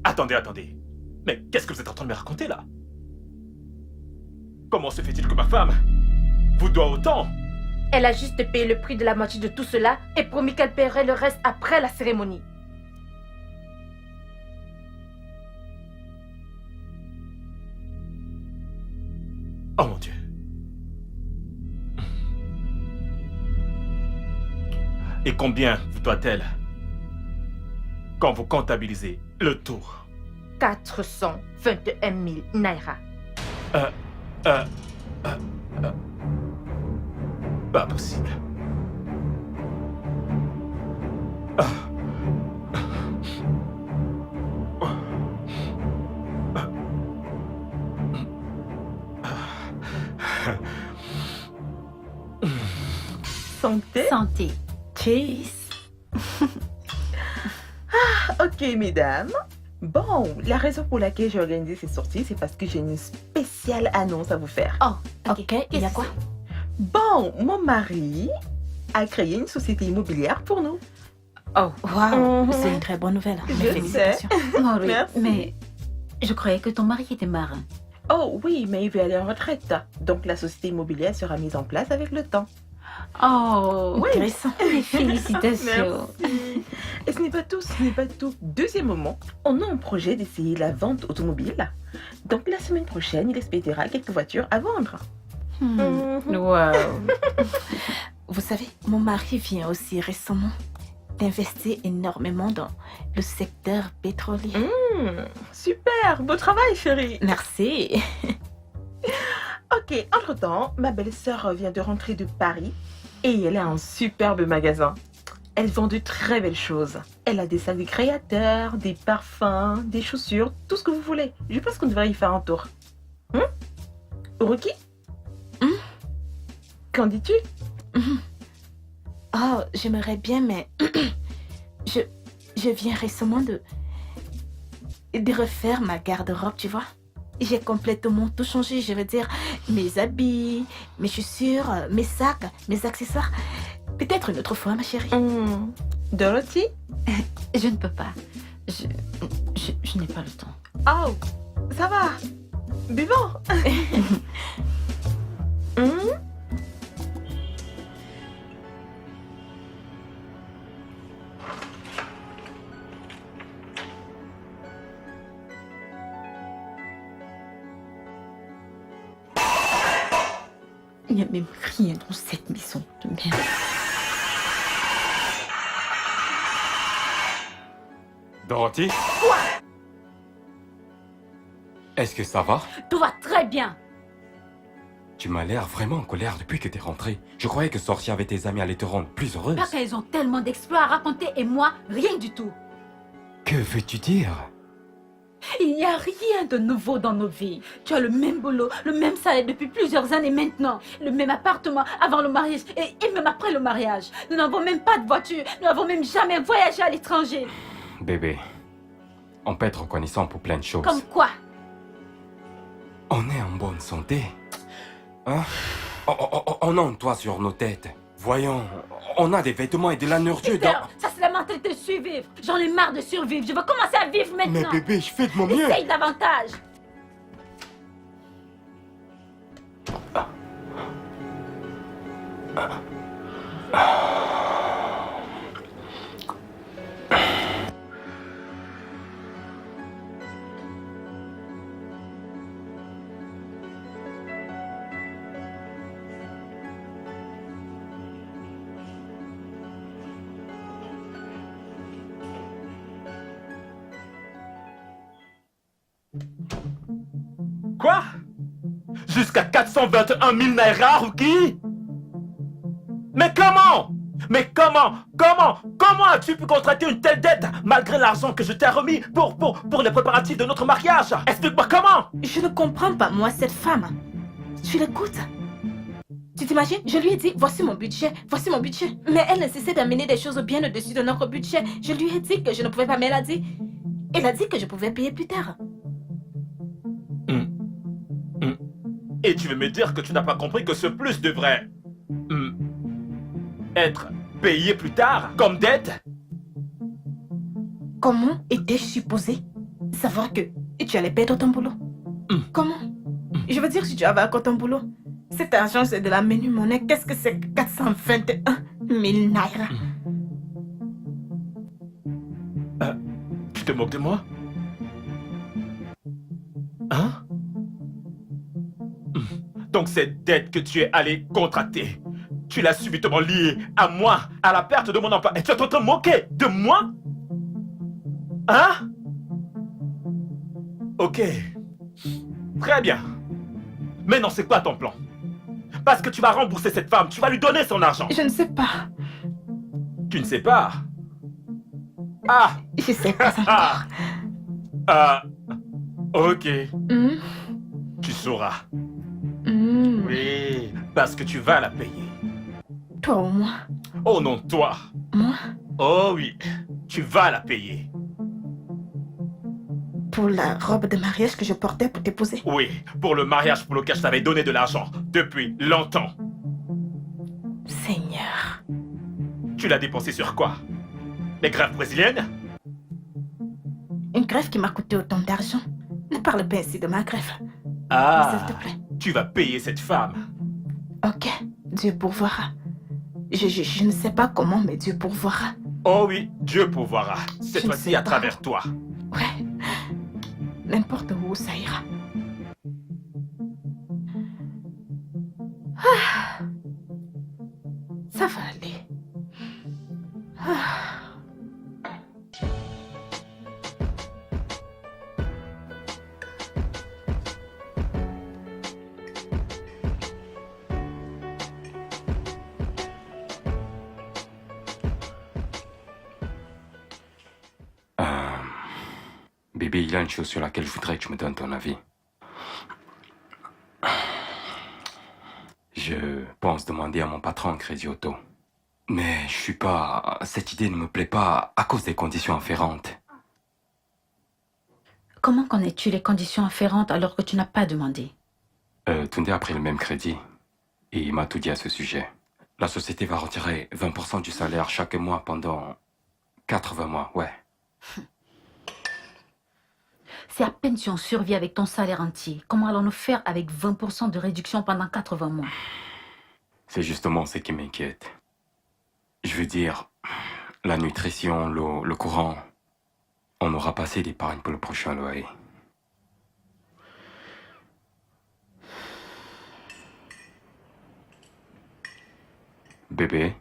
Attendez. Mais qu'est-ce que vous êtes en train de me raconter là? Comment se fait-il que ma femme vous doit autant? Elle a juste payé le prix de la moitié de tout cela et promis qu'elle paierait le reste après la cérémonie. Oh mon Dieu. Et combien vous doit-elle quand vous comptabilisez le tour? 421 000 naira. Pas possible. Santé. Santé. Cheese. Ok, mesdames. Bon, la raison pour laquelle j'ai organisé ces sorties, c'est parce que j'ai une spéciale annonce à vous faire. Oh, Ok, il y a quoi? Bon, mon mari a créé une société immobilière pour nous. Oh, Waouh, Mhm. c'est une très bonne nouvelle. Je Mes félicitations. Maureen, Merci. mais je croyais que ton mari était marin. Oh oui, mais il veut aller en retraite. Donc la société immobilière sera mise en place avec le temps. Oh, Oui. Intéressant. mes félicitations. Merci. Et ce n'est pas tout, ce n'est pas tout. Deuxième moment, on a un projet d'essayer la vente automobile. Donc la semaine prochaine, il expédiera quelques voitures à vendre. Hmm. Mhm. Wow. Vous savez, mon mari vient aussi récemment d'investir énormément dans le secteur pétrolier. Super, beau travail chérie. Merci. Ok, entre-temps, ma belle-sœur vient de rentrer de Paris et elle a un superbe magasin. Elle vend de très belles choses. Elle a des sacs de créateurs, des parfums, des chaussures, tout ce que vous voulez. Je pense qu'on devrait y faire un tour. Uruki Qu'en dis-tu? Oh, j'aimerais bien, mais je viens récemment de refaire ma garde-robe, tu vois. J'ai complètement tout changé, je veux dire, mes habits, mes chaussures, mes sacs, mes accessoires. Peut-être une autre fois, ma chérie. Dorothy? Je ne peux pas. Je n'ai pas le temps. Oh, ça va. Buvons. Il n'y a même rien dans cette maison de merde. Dorothy? Est-ce que ça va? Tout va très bien. Tu m'as l'air vraiment en colère depuis que t'es rentrée. Je croyais que sortir avec tes amis allait te rendre plus heureuse. Parce qu'elles ont tellement d'exploits à raconter et moi, rien du tout. Que veux-tu dire? Il n'y a rien de nouveau dans nos vies. Tu as le même boulot, le même salaire depuis plusieurs années maintenant, le même appartement avant le mariage et même après le mariage. Nous n'avons même pas de voiture, nous n'avons même jamais voyagé à l'étranger. Bébé, on peut être reconnaissant pour plein de choses. Comme quoi? On est en bonne santé. Hein? On a un toit sur nos têtes. Voyons, on a des vêtements et de la nourriture Peter, dans... ça c'est la mentalité de survivre. J'en ai marre de survivre. Je veux commencer à vivre Mais maintenant. bébé, je fais de mon mieux. Essaye davantage. Quoi? Jusqu'à 421 000 naira, Ruki? Mais comment? Mais comment as-tu pu contracter une telle dette malgré l'argent que je t'ai remis pour les préparatifs de notre mariage? Explique-moi comment? Je ne comprends pas, moi, cette femme. Tu l'écoutes? Tu t'imagines? Je lui ai dit, voici mon budget, voici mon budget. Mais elle ne cessait d'amener des choses bien au-dessus de notre budget. Je lui ai dit que je ne pouvais pas, mais elle a dit que je pouvais payer plus tard. Et tu veux me dire que tu n'as pas compris que ce plus devrait... être payé plus tard, comme dette? Comment étais-je supposé savoir que tu allais perdre ton boulot? Comment? Je veux dire, si tu avais encore ton boulot, cet argent c'est de la menu monnaie. Qu'est-ce que c'est que 421 000 naira? Tu te moques de moi? Hein? Donc cette dette que tu es allé contracter, tu l'as subitement liée à moi, à la perte de mon emploi. Et tu es en train de te moquer de moi? Hein? Ok. Très bien. Maintenant, c'est quoi ton plan? Parce que tu vas rembourser cette femme, tu vas lui donner son argent. Je ne sais pas. Tu ne sais pas? Ah, Je sais pas encore. ah, ok, Hmm, tu sauras. hmm. Oui, parce que tu vas la payer. Toi ou moi? Oh non, toi. Moi? Oh oui, tu vas la payer. Pour la robe de mariage que je portais pour t'épouser. Oui, pour le mariage pour lequel je t'avais donné de l'argent depuis longtemps. Seigneur. Tu l'as dépensé sur quoi? Les grèves brésiliennes? Une greffe qui m'a coûté autant d'argent. Ne parle pas ainsi de ma greffe. Ah, S'il te plaît. tu vas payer cette femme. Ok, Dieu pourvoira. Je ne sais pas comment, mais Dieu pourvoira. Oh oui, Dieu pourvoira. Cette Je ne fois-ci sais à pas. travers toi. Ouais. N'importe où ça ira. Ah. Ça va aller. Ah. Bébé, il y a une chose sur laquelle je voudrais que tu me donnes ton avis. Je pense demander à mon patron un crédit auto. Mais je suis pas... Cette idée ne me plaît pas à cause des conditions afférentes. Comment connais-tu les conditions afférentes alors que tu n'as pas demandé? Tunde a pris le même crédit et il m'a tout dit à ce sujet. La société va retirer 20% du salaire chaque mois pendant 80 mois, ouais. C'est à peine si on survit avec ton salaire entier. Comment allons-nous faire avec 20% de réduction pendant 80 mois? C'est justement ce qui m'inquiète. Je veux dire, la nutrition, l'eau, le courant, on aura pas assez d'épargne pour le prochain loyer. Bébé?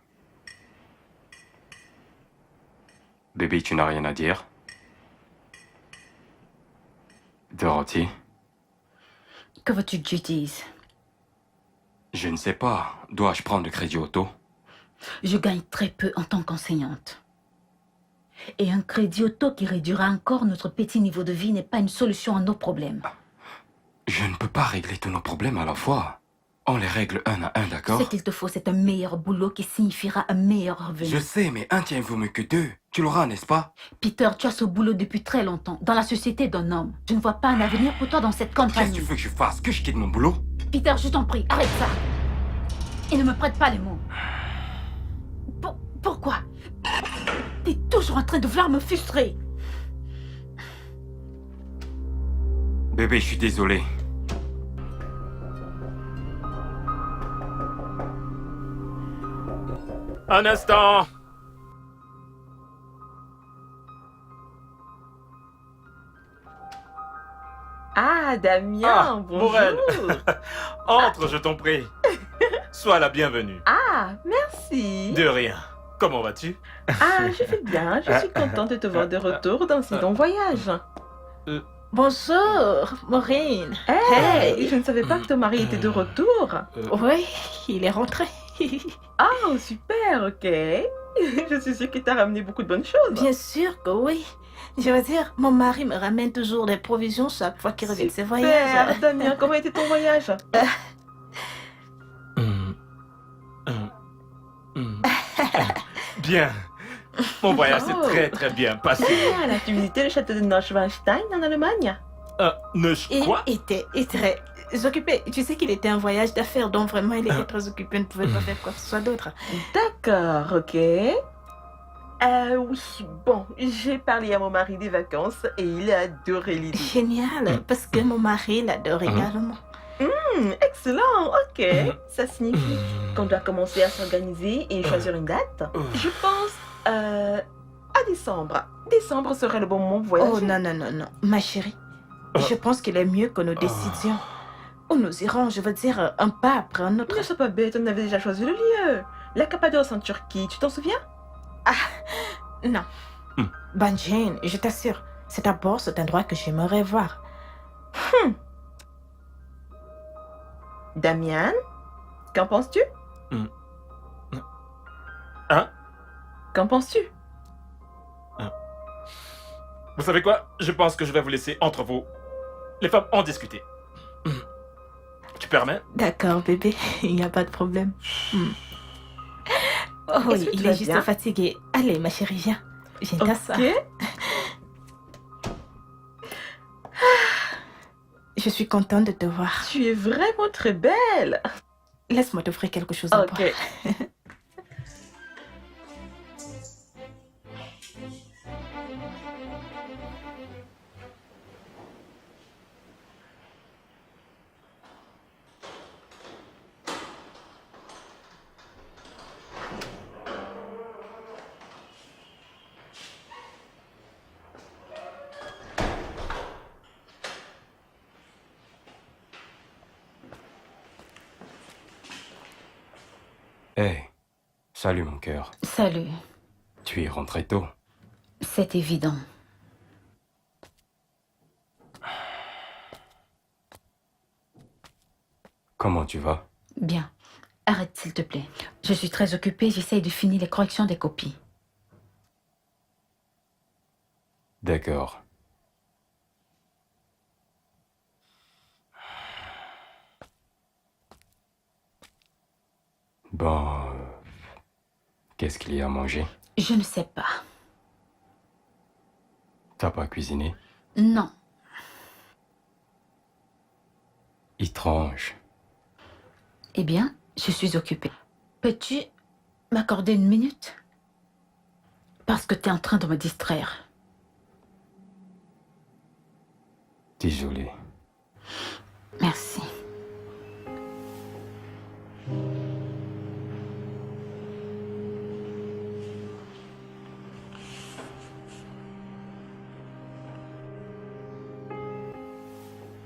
Bébé, tu n'as rien à dire? Dorothy? Que veux-tu que je dise? Je ne sais pas. Dois-je prendre le crédit auto? Je gagne très peu en tant qu'enseignante. Et un crédit auto qui réduira encore notre petit niveau de vie n'est pas une solution à nos problèmes. Je ne peux pas régler tous nos problèmes à la fois. On les règle un à un, d'accord? Ce qu'il te faut, c'est un meilleur boulot qui signifiera un meilleur revenu. Je sais, mais un tien vaut mieux que deux. Tu l'auras, n'est-ce pas? Peter, tu as ce boulot depuis très longtemps, dans la société d'un homme. Je ne vois pas un avenir pour toi dans cette Qu'est-ce que compagnie. tu veux que je fasse? Que je quitte mon boulot? Peter, je t'en prie, arrête ça. Et ne me prête pas les mots. Pourquoi? T'es toujours en train de vouloir me frustrer. Bébé, je suis désolé. Un instant. Ah, Damien, Ah, bonjour. Maurel. Entre, je t'en prie. Sois la bienvenue. Ah, merci. De rien. Comment vas-tu? Ah, je vais bien. Je suis contente de te voir de retour dans ces longs voyages. Bonjour, Maureen. Hey, je ne savais pas que ton mari était de retour. Oui, il est rentré. Oh, super, ok. Je suis sûre qu'il t'a ramené beaucoup de bonnes choses. Bien sûr que oui. Je veux dire, mon mari me ramène toujours des provisions chaque fois qu'il revient de ses Super, voyages. Damien, comment était ton voyage? Bien. Mon voyage s'est Oh. très très bien passé. Génial, tu visitais le château de Neuschwanstein en Allemagne? Il Quoi? était très occupé. Tu sais qu'il était un voyage d'affaires, donc vraiment il était très occupé, ne pouvait pas faire quoi que ce soit d'autre. D'accord, ok. Oui, bon, j'ai parlé à mon mari des vacances et il a adoré l'idée. Génial, parce que mon mari l'adore également. Excellent, ok. Ça signifie qu'on doit commencer à s'organiser et choisir une date. Je pense à décembre. Décembre serait le bon moment pour voyager. Oh non, non, non, non, ma chérie. Je pense qu'il est mieux que nous décidions. Où nous irons, je veux dire, un pas après un autre. Ne sois pas bête, on avait déjà choisi le lieu. La Cappadoce en Turquie, tu t'en souviens? Non. Ben Jane, je t'assure, c'est d'abord cet endroit que j'aimerais voir. Damien, qu'en penses-tu? Hein? Qu'en penses-tu? Vous savez quoi? Je pense que je vais vous laisser entre vous. Les femmes en discuter. Tu permets? D'accord, bébé, il n'y a pas de problème. Oh Est-ce oui, que tu il vas est juste bien? fatigué. Allez, ma chérie, viens. Viens t'asseoir. Ok. Je suis contente de te voir. Tu es vraiment très belle. Laisse-moi t'offrir quelque chose à boire. Ok. Hé, salut mon cœur. Salut. Tu es rentré tôt. C'est évident. Comment tu vas? Bien. Arrête, s'il te plaît. Je suis très occupée, j'essaye de finir les corrections des copies. D'accord. Bon, qu'est-ce qu'il y a à manger? Je ne sais pas. T'as pas cuisiné? Non. Étrange. Eh bien, je suis occupée. Peux-tu m'accorder une minute? Parce que tu es en train de me distraire. Désolé. Merci.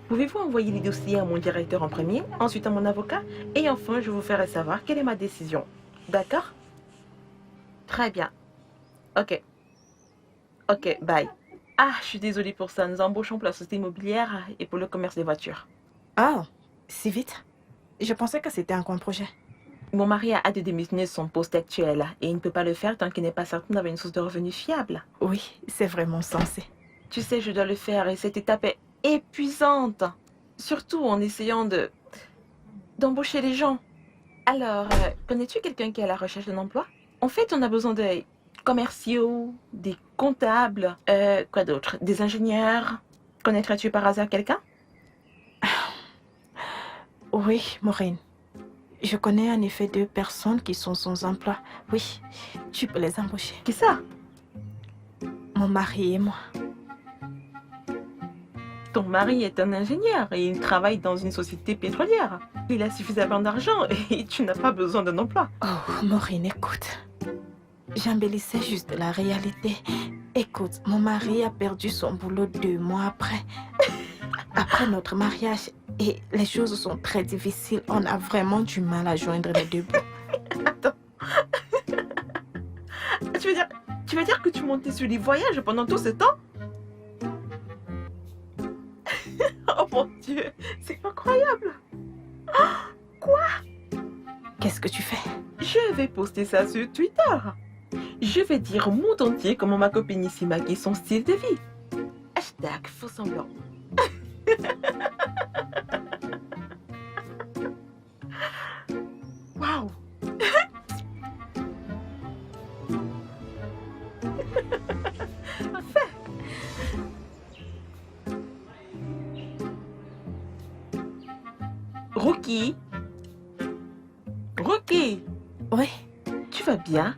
Pouvez-vous envoyer les dossiers à mon directeur en premier, ensuite à mon avocat, et enfin je vous ferai savoir quelle est ma décision. D'accord? Très bien. Ok. Ok, bye. Ah, je suis désolée pour ça. Nous embauchons pour la société immobilière et pour le commerce des voitures. Ah, si vite? Je pensais que c'était un grand projet. Mon mari a hâte de démissionner de son poste actuel et il ne peut pas le faire tant qu'il n'est pas certain d'avoir une source de revenus fiable. Oui, c'est vraiment sensé. Tu sais, je dois le faire et cette étape est épuisante. Surtout en essayant d'embaucher les gens. Alors, connais-tu quelqu'un qui est à la recherche d'un emploi? En fait, on a besoin des commerciaux, des comptables, quoi d'autre? Des ingénieurs. Connaîtrais-tu par hasard quelqu'un? Oui, Maureen. Je connais en effet 2 personnes qui sont sans emploi. Oui, tu peux les embaucher. Qui ça? Mon mari et moi. Ton mari est un ingénieur et il travaille dans une société pétrolière. Il a suffisamment d'argent et tu n'as pas besoin d'un emploi. Oh, Maureen, écoute. J'embellissais juste la réalité. Écoute, mon mari a perdu son boulot 2 mois après notre mariage. Et les choses sont très difficiles. On a vraiment du mal à joindre les 2 bouts. Attends. Tu veux dire que tu montais sur les voyages pendant tout ce temps? Oh mon Dieu, c'est incroyable. Qu'est-ce que tu fais? Je vais poster ça sur Twitter. Je vais dire au monde entier comment ma copine ici maquille son style de vie. Hashtag faux semblant. Waouh. Parfait. Rookie. Rookie, Oui. tu vas bien?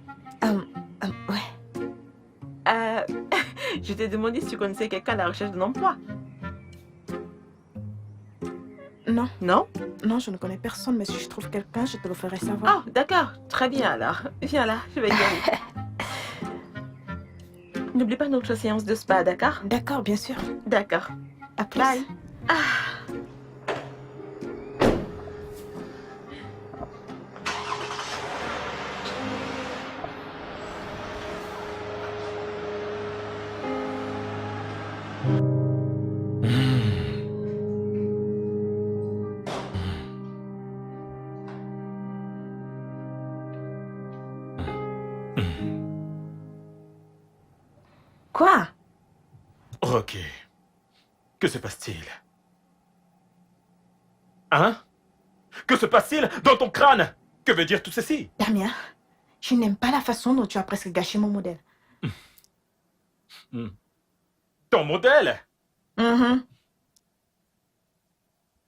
Ouais. Je t'ai demandé si tu connaissais quelqu'un à la recherche d'un emploi. Non, Non? non, je ne connais personne, mais si je trouve quelqu'un, je te le ferai savoir. Oh, d'accord. Très bien alors. Viens là, je vais y aller. N'oublie pas notre séance de spa, d'accord? D'accord, bien sûr. D'accord. À plus. Bye. Quoi? Rocky, que se passe-t-il? Hein? Que se passe-t-il dans ton crâne? Que veut dire tout ceci? Damien, je n'aime pas la façon dont tu as presque gâché mon modèle. Ton modèle? Mhm.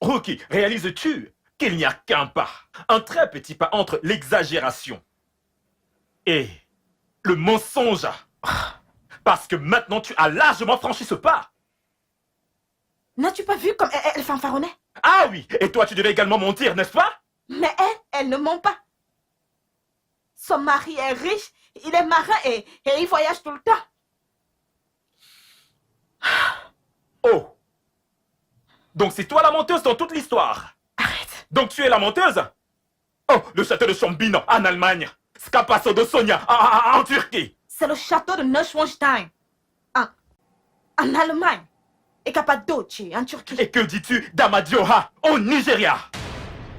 Rocky, réalises-tu qu'il n'y a qu'un pas, un très petit pas entre l'exagération et le mensonge? Parce que maintenant tu as largement franchi ce pas. N'as-tu pas vu comme elle fanfaronnait? Ah oui, et toi tu devais également mentir, n'est-ce pas? Mais elle ne ment pas. Son mari est riche, il est marin et il voyage tout le temps. Oh! Donc c'est toi la menteuse dans toute l'histoire. Arrête. Donc tu es la menteuse? Oh, le château de Chambino en Allemagne. Scapasso de Sonia en Turquie. C'est le château de Neuschwanstein en Allemagne et Cappadoce en Turquie. Et que dis-tu d'Amadioha au Nigeria?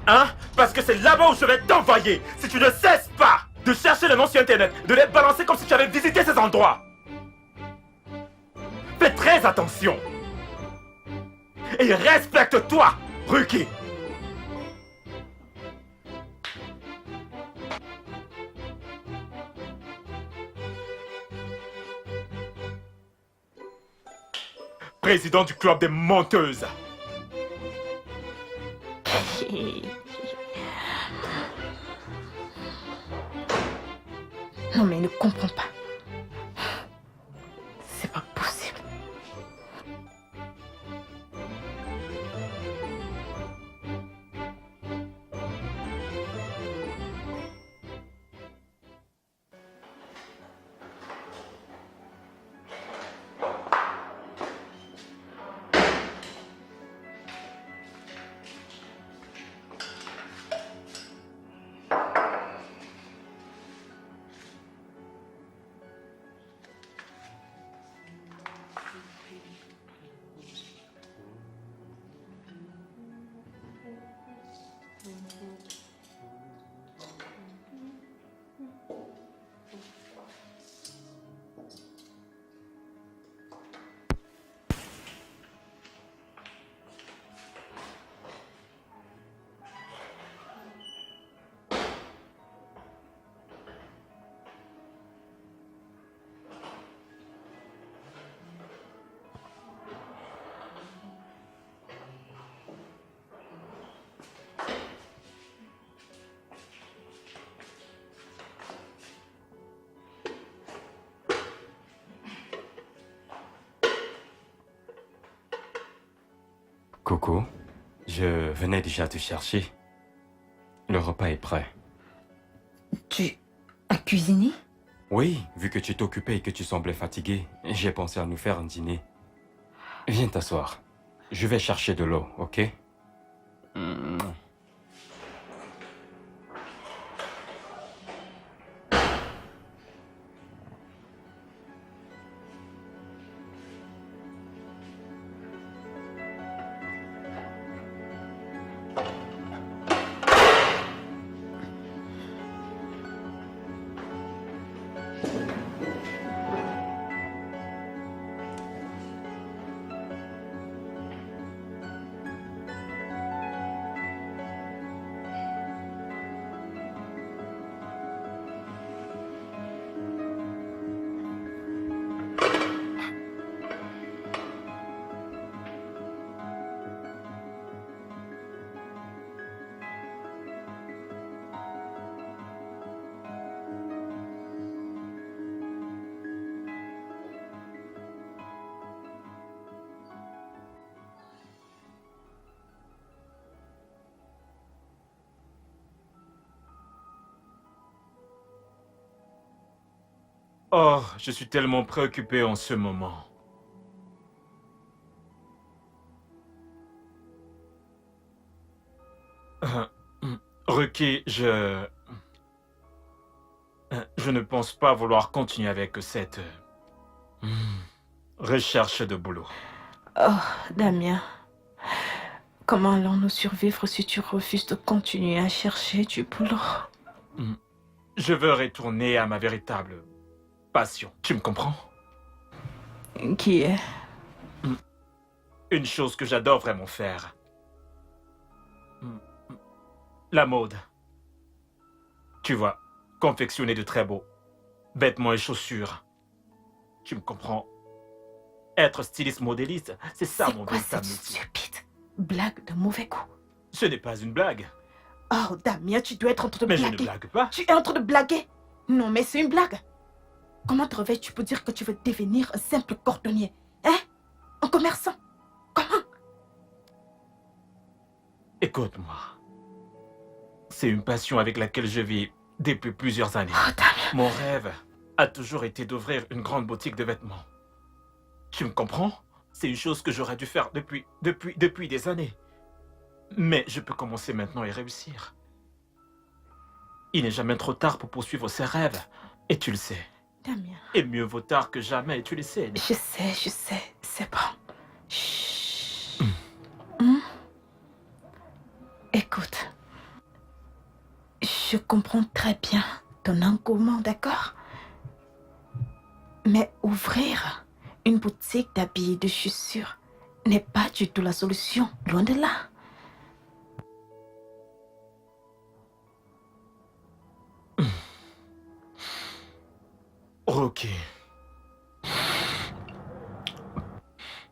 Hein? Parce que c'est là-bas où je vais t'envoyer si tu ne cesses pas de chercher les noms sur Internet, de les balancer comme si tu avais visité ces endroits. Fais très attention. Et respecte-toi, Ruki. Président du club des menteuses. Non mais il ne comprend pas. C'est pas possible. Coco, je venais déjà te chercher. Le repas est prêt. Tu as cuisiné? Oui, vu que tu t'occupais et que tu semblais fatigué, j'ai pensé à nous faire un dîner. Viens t'asseoir. Je vais chercher de l'eau, ok? Oh, je suis tellement préoccupé en ce moment. Ruki, je ne pense pas vouloir continuer avec cette recherche de boulot. Oh, Damien. Comment allons-nous survivre si tu refuses de continuer à chercher du boulot? Je veux retourner à ma véritable passion. Tu me comprends? Qui est? une chose que j'adore vraiment faire. La mode. Tu vois, confectionner de très beaux vêtements et chaussures. Tu me comprends? Être styliste modéliste, c'est ça C'est mon quoi véritable cette métier. stupide blague de mauvais goût? Ce n'est pas une blague. Oh, Damien, tu dois être en train de Mais je ne blaguer. blague pas. Tu es en train de blaguer? Non, mais c'est une blague. Comment te réveilles-tu pour dire que tu veux devenir un simple cordonnier? Hein? Un commerçant? Comment? Écoute-moi. C'est une passion avec laquelle je vis depuis plusieurs années. Oh, Damien. Mon rêve a toujours été d'ouvrir une grande boutique de vêtements. Tu me comprends? C'est une chose que j'aurais dû faire depuis des années. Mais je peux commencer maintenant et réussir. Il n'est jamais trop tard pour poursuivre ses rêves. Et tu le sais. Damien. Et mieux vaut tard que jamais, et tu le sais. Je sais. C'est bon. Chut. Hmm? Écoute. Je comprends très bien ton engouement, d'accord? Mais ouvrir une boutique d'habits et de chaussures n'est pas du tout la solution. Loin de là. Ok.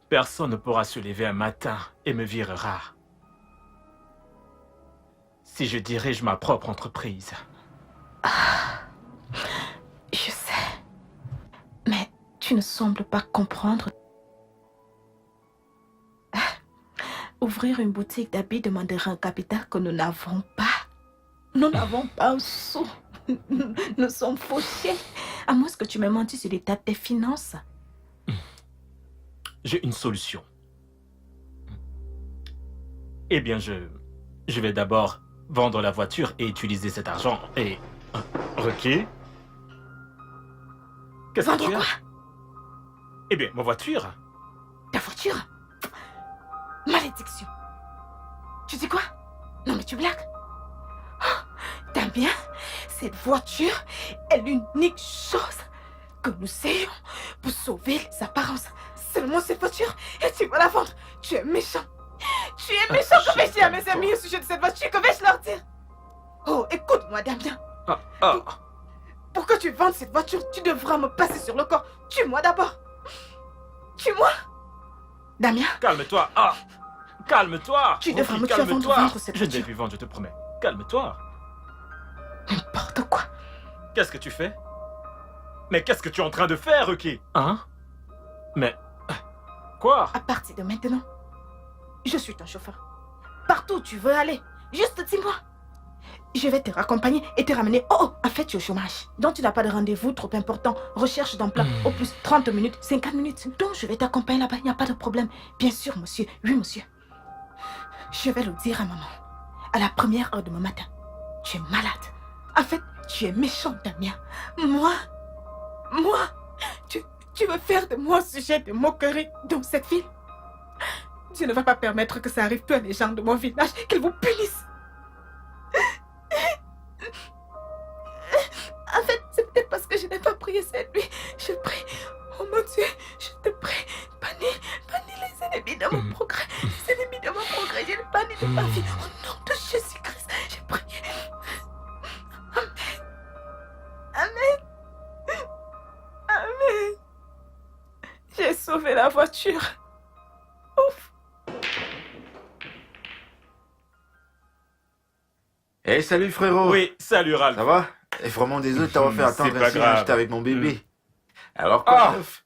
Personne ne pourra se lever un matin et me virera. Si je dirige ma propre entreprise. Je sais. Mais tu ne sembles pas comprendre. Ouvrir une boutique d'habits demandera un capital que nous n'avons pas. Nous n'avons pas un sou. Nous sommes fauchés. À moins que tu m'aies menti sur l'état de tes finances. J'ai une solution. Eh bien, je vais d'abord vendre la voiture et utiliser cet argent et... Ok. Qu'est-ce que Vendre tu as? quoi? Eh bien, ma voiture. Ta voiture? Malédiction. Tu dis quoi? Non mais tu blagues? Oh, Damien, cette voiture est l'unique chose que nous ayons pour sauver les apparences. Seulement cette voiture et tu vas la vendre. Tu es méchant. Tu es méchant. Que vais-je dire à mes amis au sujet de cette voiture? Que vais-je leur dire? Oh, écoute-moi Damien. Pour que tu vendes cette voiture, tu devras me passer sur le corps. Tue-moi d'abord. Tue-moi. Damien. Calme-toi. Calme-toi. Tu devras Rocky, me tuer avant de calme-toi. vendre cette Je ne vais voiture. plus vendre, je te promets. Calme-toi. N'importe quoi. Qu'est-ce que tu fais? Mais qu'est-ce que tu es en train de faire, Ruki? Hein? Mais... Quoi? À partir de maintenant, je suis ton chauffeur. Partout où tu veux aller, juste dis-moi. Je vais te raccompagner et te ramener. Oh, en fait, tu es au chômage. Donc, tu n'as pas de rendez-vous trop important. Recherche d'emploi, au plus 30 minutes, 50 minutes. Donc, je vais t'accompagner là-bas, il n'y a pas de problème. Bien sûr, monsieur. Oui, monsieur. Je vais le dire à maman. À la première heure de mon matin. Tu es malade. En fait, tu es méchant, Damien. Moi, tu veux faire de moi un sujet de moquerie dans cette ville? Tu ne vas pas permettre que ça arrive plus à les gens de mon village, qu'ils vous punissent. En fait, c'est peut-être parce que je n'ai pas prié cette nuit. Je prie. Oh mon Dieu, je te prie. Bannis les ennemis de mon progrès. Les ennemis de mon progrès, je les bannis de ma vie. Au nom de Jésus-Christ, j'ai prié. Amen. Amen. J'ai sauvé la voiture. Ouf. Hey, salut frérot. Oui, salut Ralph. Ça va? Et vraiment désolé de t'avoir fait C'est attendre pas ainsi, grave. j'étais avec mon bébé. Alors quoi Ah. de neuf?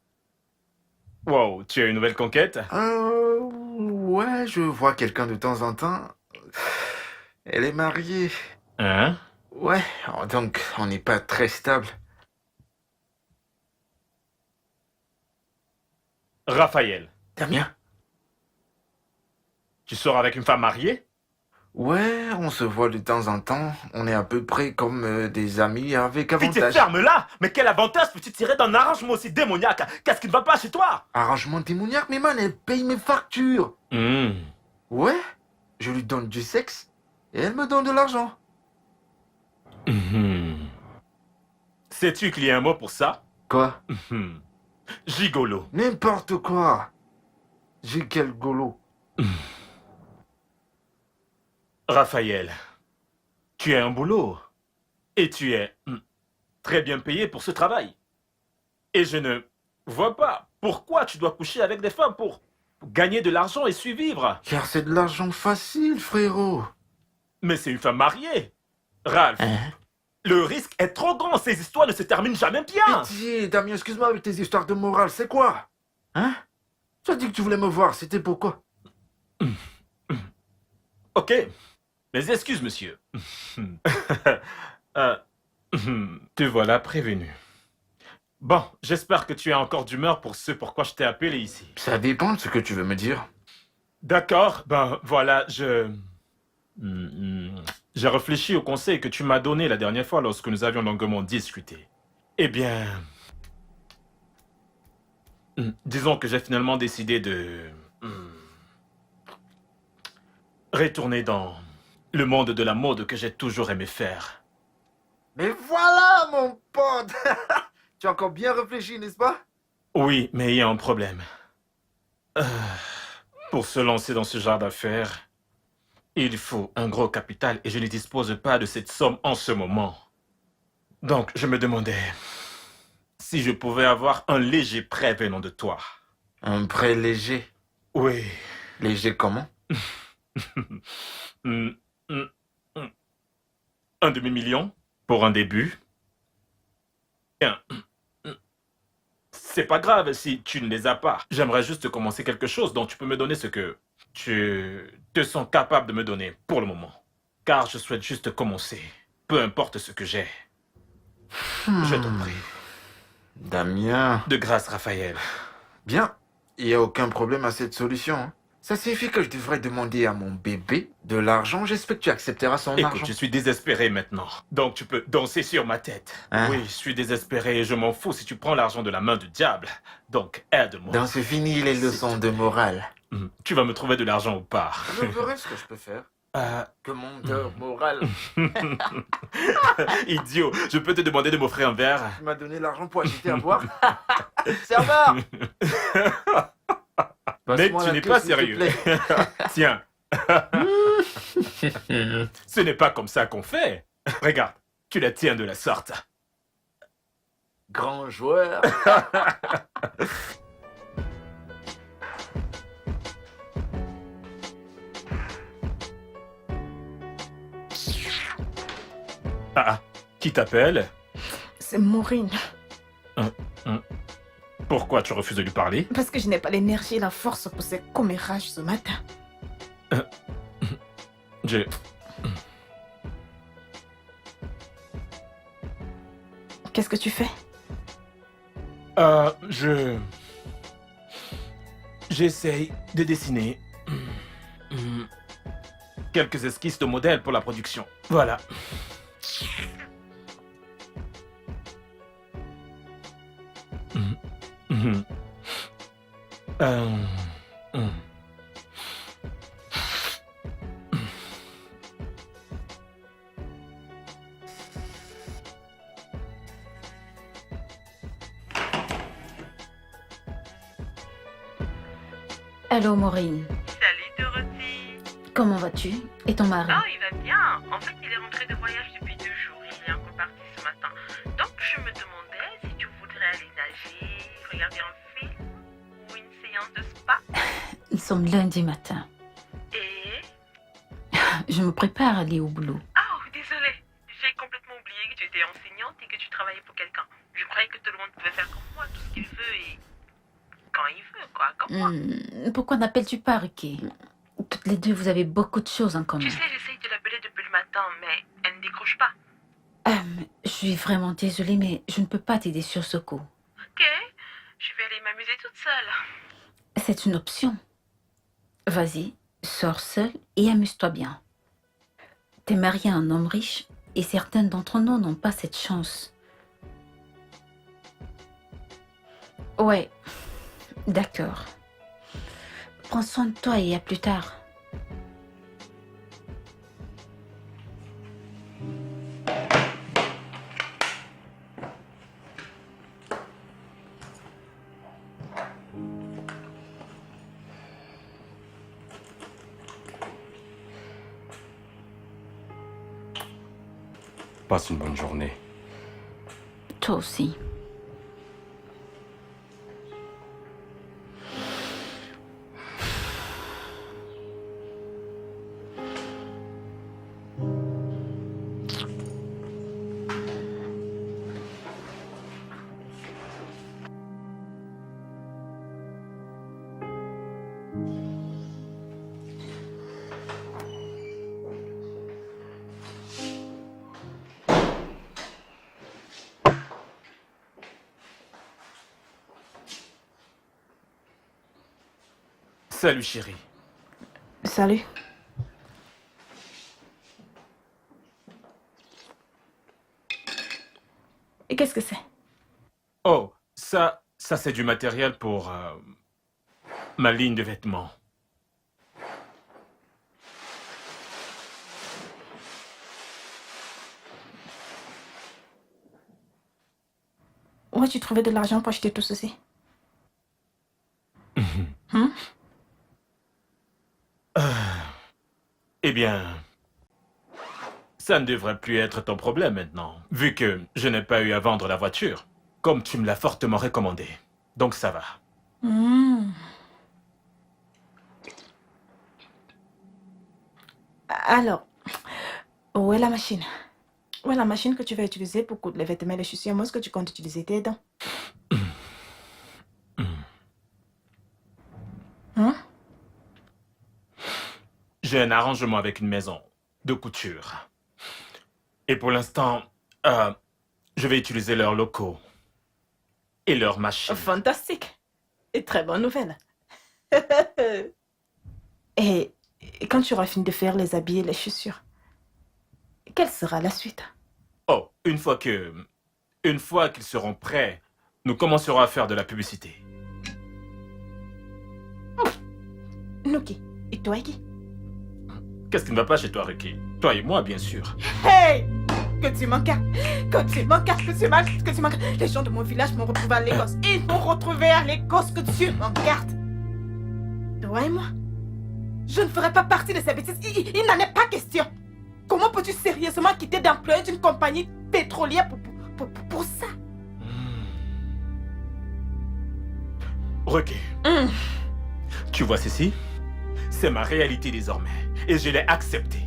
Wow, tu as une nouvelle conquête? Ouais, je vois quelqu'un de temps en temps. Elle est mariée. Hein? Ouais, donc on n'est pas très stable. Raphaël, Damien? tu sors avec une femme mariée? Ouais, on se voit de temps en temps. On est à peu près comme des amis avec Pitié, avantage. ferme-la! Mais quel avantage peux-tu tirer d'un arrangement aussi démoniaque? Qu'est-ce qui ne va pas chez toi? Arrangement démoniaque, mais man, elle paye mes factures. Ouais, je lui donne du sexe et elle me donne de l'argent. Sais-tu qu'il y a un mot pour ça? Quoi? Gigolo. N'importe quoi. J'ai quel golo. Raphaël, tu as un boulot. Et tu es très bien payé pour ce travail. Et je ne vois pas pourquoi tu dois coucher avec des femmes pour gagner de l'argent et survivre. Car c'est de l'argent facile, frérot. Mais c'est une femme mariée. Ralph, le risque est trop grand. Ces histoires ne se terminent jamais bien. Pitié, Damien, excuse-moi avec tes histoires de morale, c'est quoi? Hein? Tu as dit que tu voulais me voir, c'était pourquoi? Ok. Mes excuses, monsieur. Te voilà prévenu. Bon, j'espère que tu es encore d'humeur pour ce pourquoi je t'ai appelé ici. Ça dépend de ce que tu veux me dire. D'accord, ben voilà, j'ai réfléchi au conseil que tu m'as donné la dernière fois lorsque nous avions longuement discuté. Eh bien, disons que j'ai finalement décidé de retourner dans le monde de la mode que j'ai toujours aimé faire. Mais voilà, mon pote. Tu as encore bien réfléchi, n'est-ce pas? Oui, mais il y a un problème. Pour se lancer dans ce genre d'affaires, il faut un gros capital et je ne dispose pas de cette somme en ce moment. Donc, je me demandais si je pouvais avoir un léger prêt venant de toi. Un prêt léger. Oui. Léger comment? Un demi-million pour un début. Bien. C'est pas grave si tu ne les as pas. J'aimerais juste commencer quelque chose dont tu peux me donner ce que tu te sens capable de me donner pour le moment. Car je souhaite juste commencer. Peu importe ce que j'ai. Je t'en prie. Damien. De grâce, Raphaël. Bien, il n'y a aucun problème à cette solution. Hein. Ça signifie que je devrais demander à mon bébé de l'argent. J'espère que tu accepteras son Écoute, argent. je suis désespéré maintenant. Donc tu peux danser sur ma tête. Hein? Oui, je suis désespéré et je m'en fous si tu prends l'argent de la main du diable. Donc aide-moi. Dans ce fini, les leçons de morale. Tu vas me trouver de l'argent ou pas? Je verrai ce que je peux faire. Commandeur moral. Idiot, je peux te demander de m'offrir un verre? Tu m'as donné l'argent pour acheter à boire. Serveur. Mec, Passe-moi tu la n'es queue, pas s'il te sérieux. plaît. Tiens. Ce n'est pas comme ça qu'on fait. Regarde, tu la tiens de la sorte. Grand joueur. Ah, qui t'appelle? C'est Maureen. Pourquoi tu refuses de lui parler? Parce que je n'ai pas l'énergie et la force pour ces commérages ce matin. Je... Qu'est-ce que tu fais? J'essaye de dessiner quelques esquisses de modèles pour la production. Voilà. Allô, Maureen. Salut Dorothy. Comment vas-tu? Et ton mari? Oh, il va bien. En fait, il est rentré de voyage depuis 2 jours. Il est encore parti ce matin. Donc, je me demandais si tu voudrais aller nager, regarder un film ou une séance de spa. Nous sommes lundi matin. Et... Je me prépare à aller au boulot. Oh, désolée. J'ai complètement oublié que tu étais enseignante et que tu travaillais pour quelqu'un. Je croyais que tout le monde pouvait faire comme moi, tout ce qu'il veut et... quand il veut, quoi, comme moi. Pourquoi n'appelles-tu pas Ricky? Toutes les deux, vous avez beaucoup de choses en commun. Tu sais, j'essaye de l'appeler depuis le matin, mais elle ne décroche pas. Je suis vraiment désolée, mais je ne peux pas t'aider sur ce coup. Ok, je vais aller m'amuser toute seule. C'est une option. Vas-y, sors seule et amuse-toi bien. T'es mariée à un homme riche et certains d'entre nous n'ont pas cette chance. Ouais, d'accord. Prends soin de toi et à plus tard. Passe une bonne journée. Toi aussi. Salut chérie. Salut. Et qu'est-ce que c'est? Oh, ça c'est du matériel pour ma ligne de vêtements. Où as-tu trouvé de l'argent pour acheter tout ceci? Hein? Eh bien, ça ne devrait plus être ton problème maintenant, vu que je n'ai pas eu à vendre la voiture, comme tu me l'as fortement recommandé. Donc ça va. Hmm. Alors, où est la machine? Où est la machine que tu vas utiliser pour coudre les vêtements et les chaussures? Moi, est-ce que tu comptes utiliser tes dents? Hein? J'ai un arrangement avec une maison de couture. Et pour l'instant, je vais utiliser leurs locaux et leurs machines. Fantastique. Et très bonne nouvelle. Et quand tu auras fini de faire les habits et les chaussures, quelle sera la suite? Oh, une fois qu'ils seront prêts, nous commencerons à faire de la publicité. Nuki, et toi, qui? Qu'est-ce qui ne va pas chez toi, Ricky? Toi et moi, bien sûr. Hey! Que tu manques, que tu manques, que tu manques, que tu manques. Les gens de mon village m'ont retrouvé à Lagos. Ils m'ont retrouvé à Lagos, que tu m'en gardes. Toi et moi, je ne ferai pas partie de ces bêtises. Il n'en est pas question. Comment peux-tu sérieusement quitter d'employé d'une compagnie pétrolière pour ça? Ricky, tu vois ceci? C'est ma réalité désormais. Et je l'ai acceptée.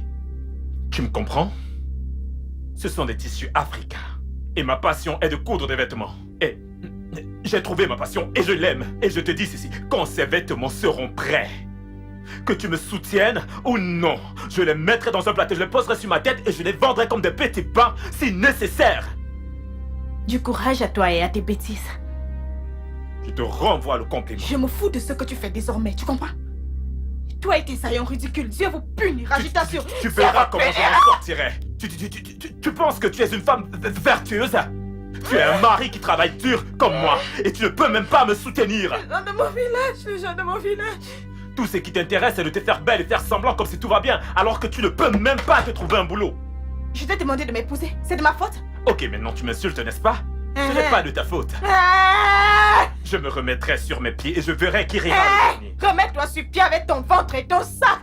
Tu me comprends? Ce sont des tissus africains. Et ma passion est de coudre des vêtements. Et j'ai trouvé ma passion et je l'aime. Et je te dis ceci, quand ces vêtements seront prêts, que tu me soutiennes ou non, je les mettrai dans un plateau, je les poserai sur ma tête et je les vendrai comme des petits pains si nécessaire. Du courage à toi et à tes bêtises. Je te renvoie le compliment. Je me fous de ce que tu fais désormais, tu comprends? Toi et tes saillants ridicules, Dieu vous punira, agitation. Tu verras comment je m'en sortirai. Tu penses que tu es une femme vertueuse? Tu es un mari qui travaille dur comme moi et tu ne peux même pas me soutenir. Les gens de mon village, les gens de mon village. Tout ce qui t'intéresse, c'est de te faire belle et faire semblant comme si tout va bien, alors que tu ne peux même pas te trouver un boulot. Je t'ai demandé de m'épouser, c'est de ma faute? Ok, maintenant tu m'insultes, n'est-ce pas? Ce n'est pas de ta faute. Je me remettrai sur mes pieds et je verrai qui rira le dernier. Remets-toi sur pied avec ton ventre et ton sac.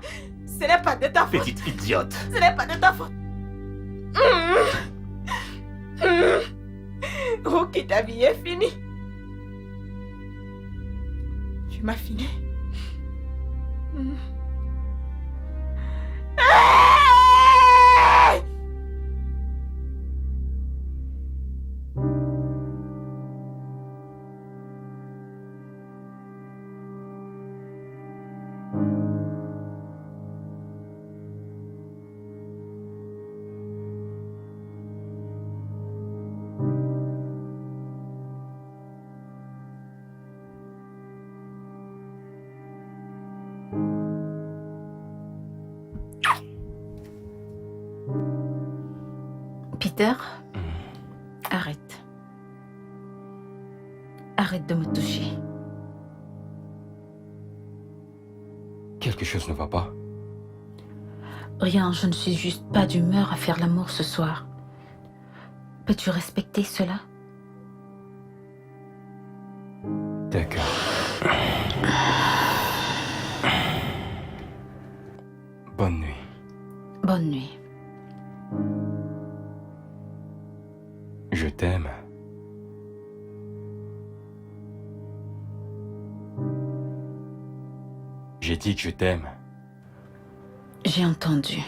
Ce n'est pas de ta faute. Petite idiote. Ce n'est pas de ta faute. Rookie, ta vie est finie. Tu m'as fini. Peter, arrête. Arrête de me toucher. Quelque chose ne va pas. Rien, je ne suis juste pas d'humeur à faire l'amour ce soir. Peux-tu respecter cela? D'accord. Bonne nuit. Bonne nuit. t'aime. J'ai dit que je t'aime. J'ai entendu.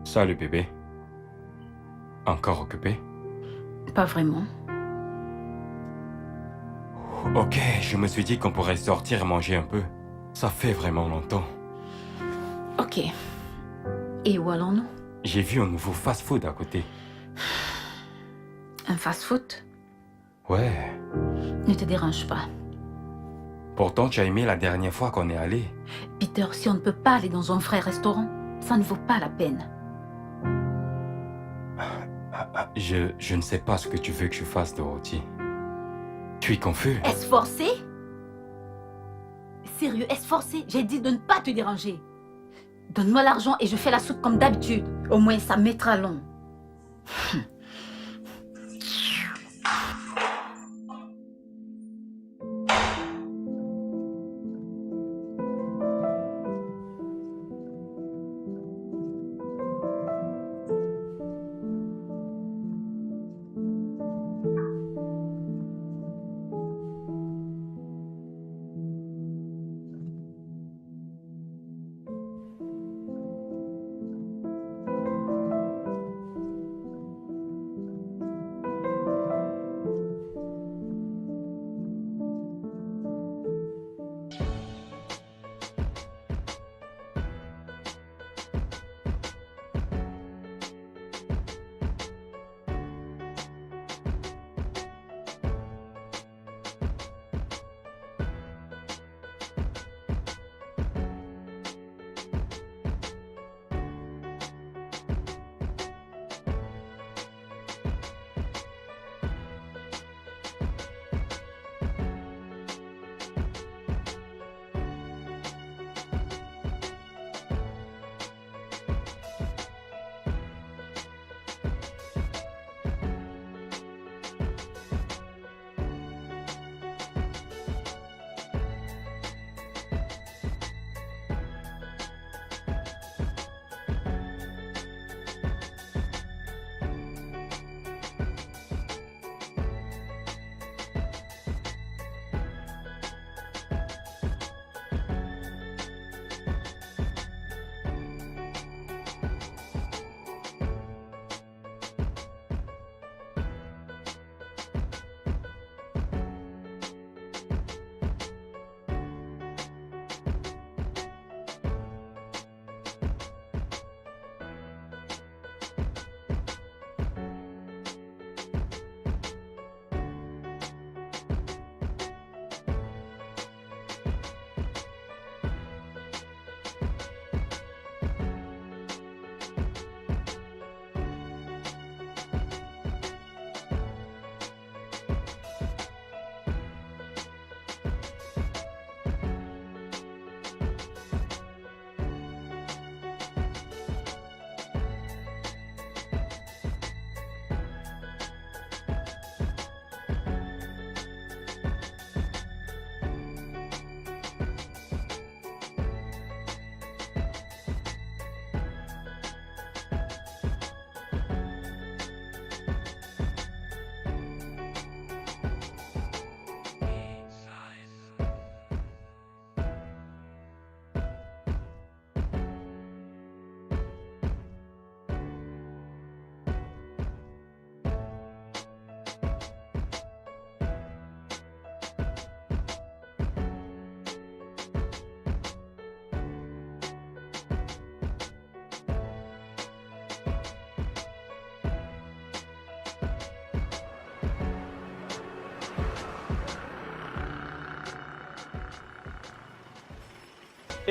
Salut bébé. Encore occupé? Pas vraiment. Ok, je me suis dit qu'on pourrait sortir et manger un peu. Ça fait vraiment longtemps. Ok. Et où allons-nous? J'ai vu un nouveau fast-food à côté. Un fast-food? Ouais. Ne te dérange pas. Pourtant, tu as aimé la dernière fois qu'on est allé. Peter, si on ne peut pas aller dans un vrai restaurant, ça ne vaut pas la peine. Je ne sais pas ce que tu veux que je fasse, Dorothy. Tu es confus? Est-ce forcé? Sérieux, est-ce forcé? J'ai dit de ne pas te déranger. Donne-moi l'argent et je fais la soupe comme d'habitude. Au moins, ça mettra long.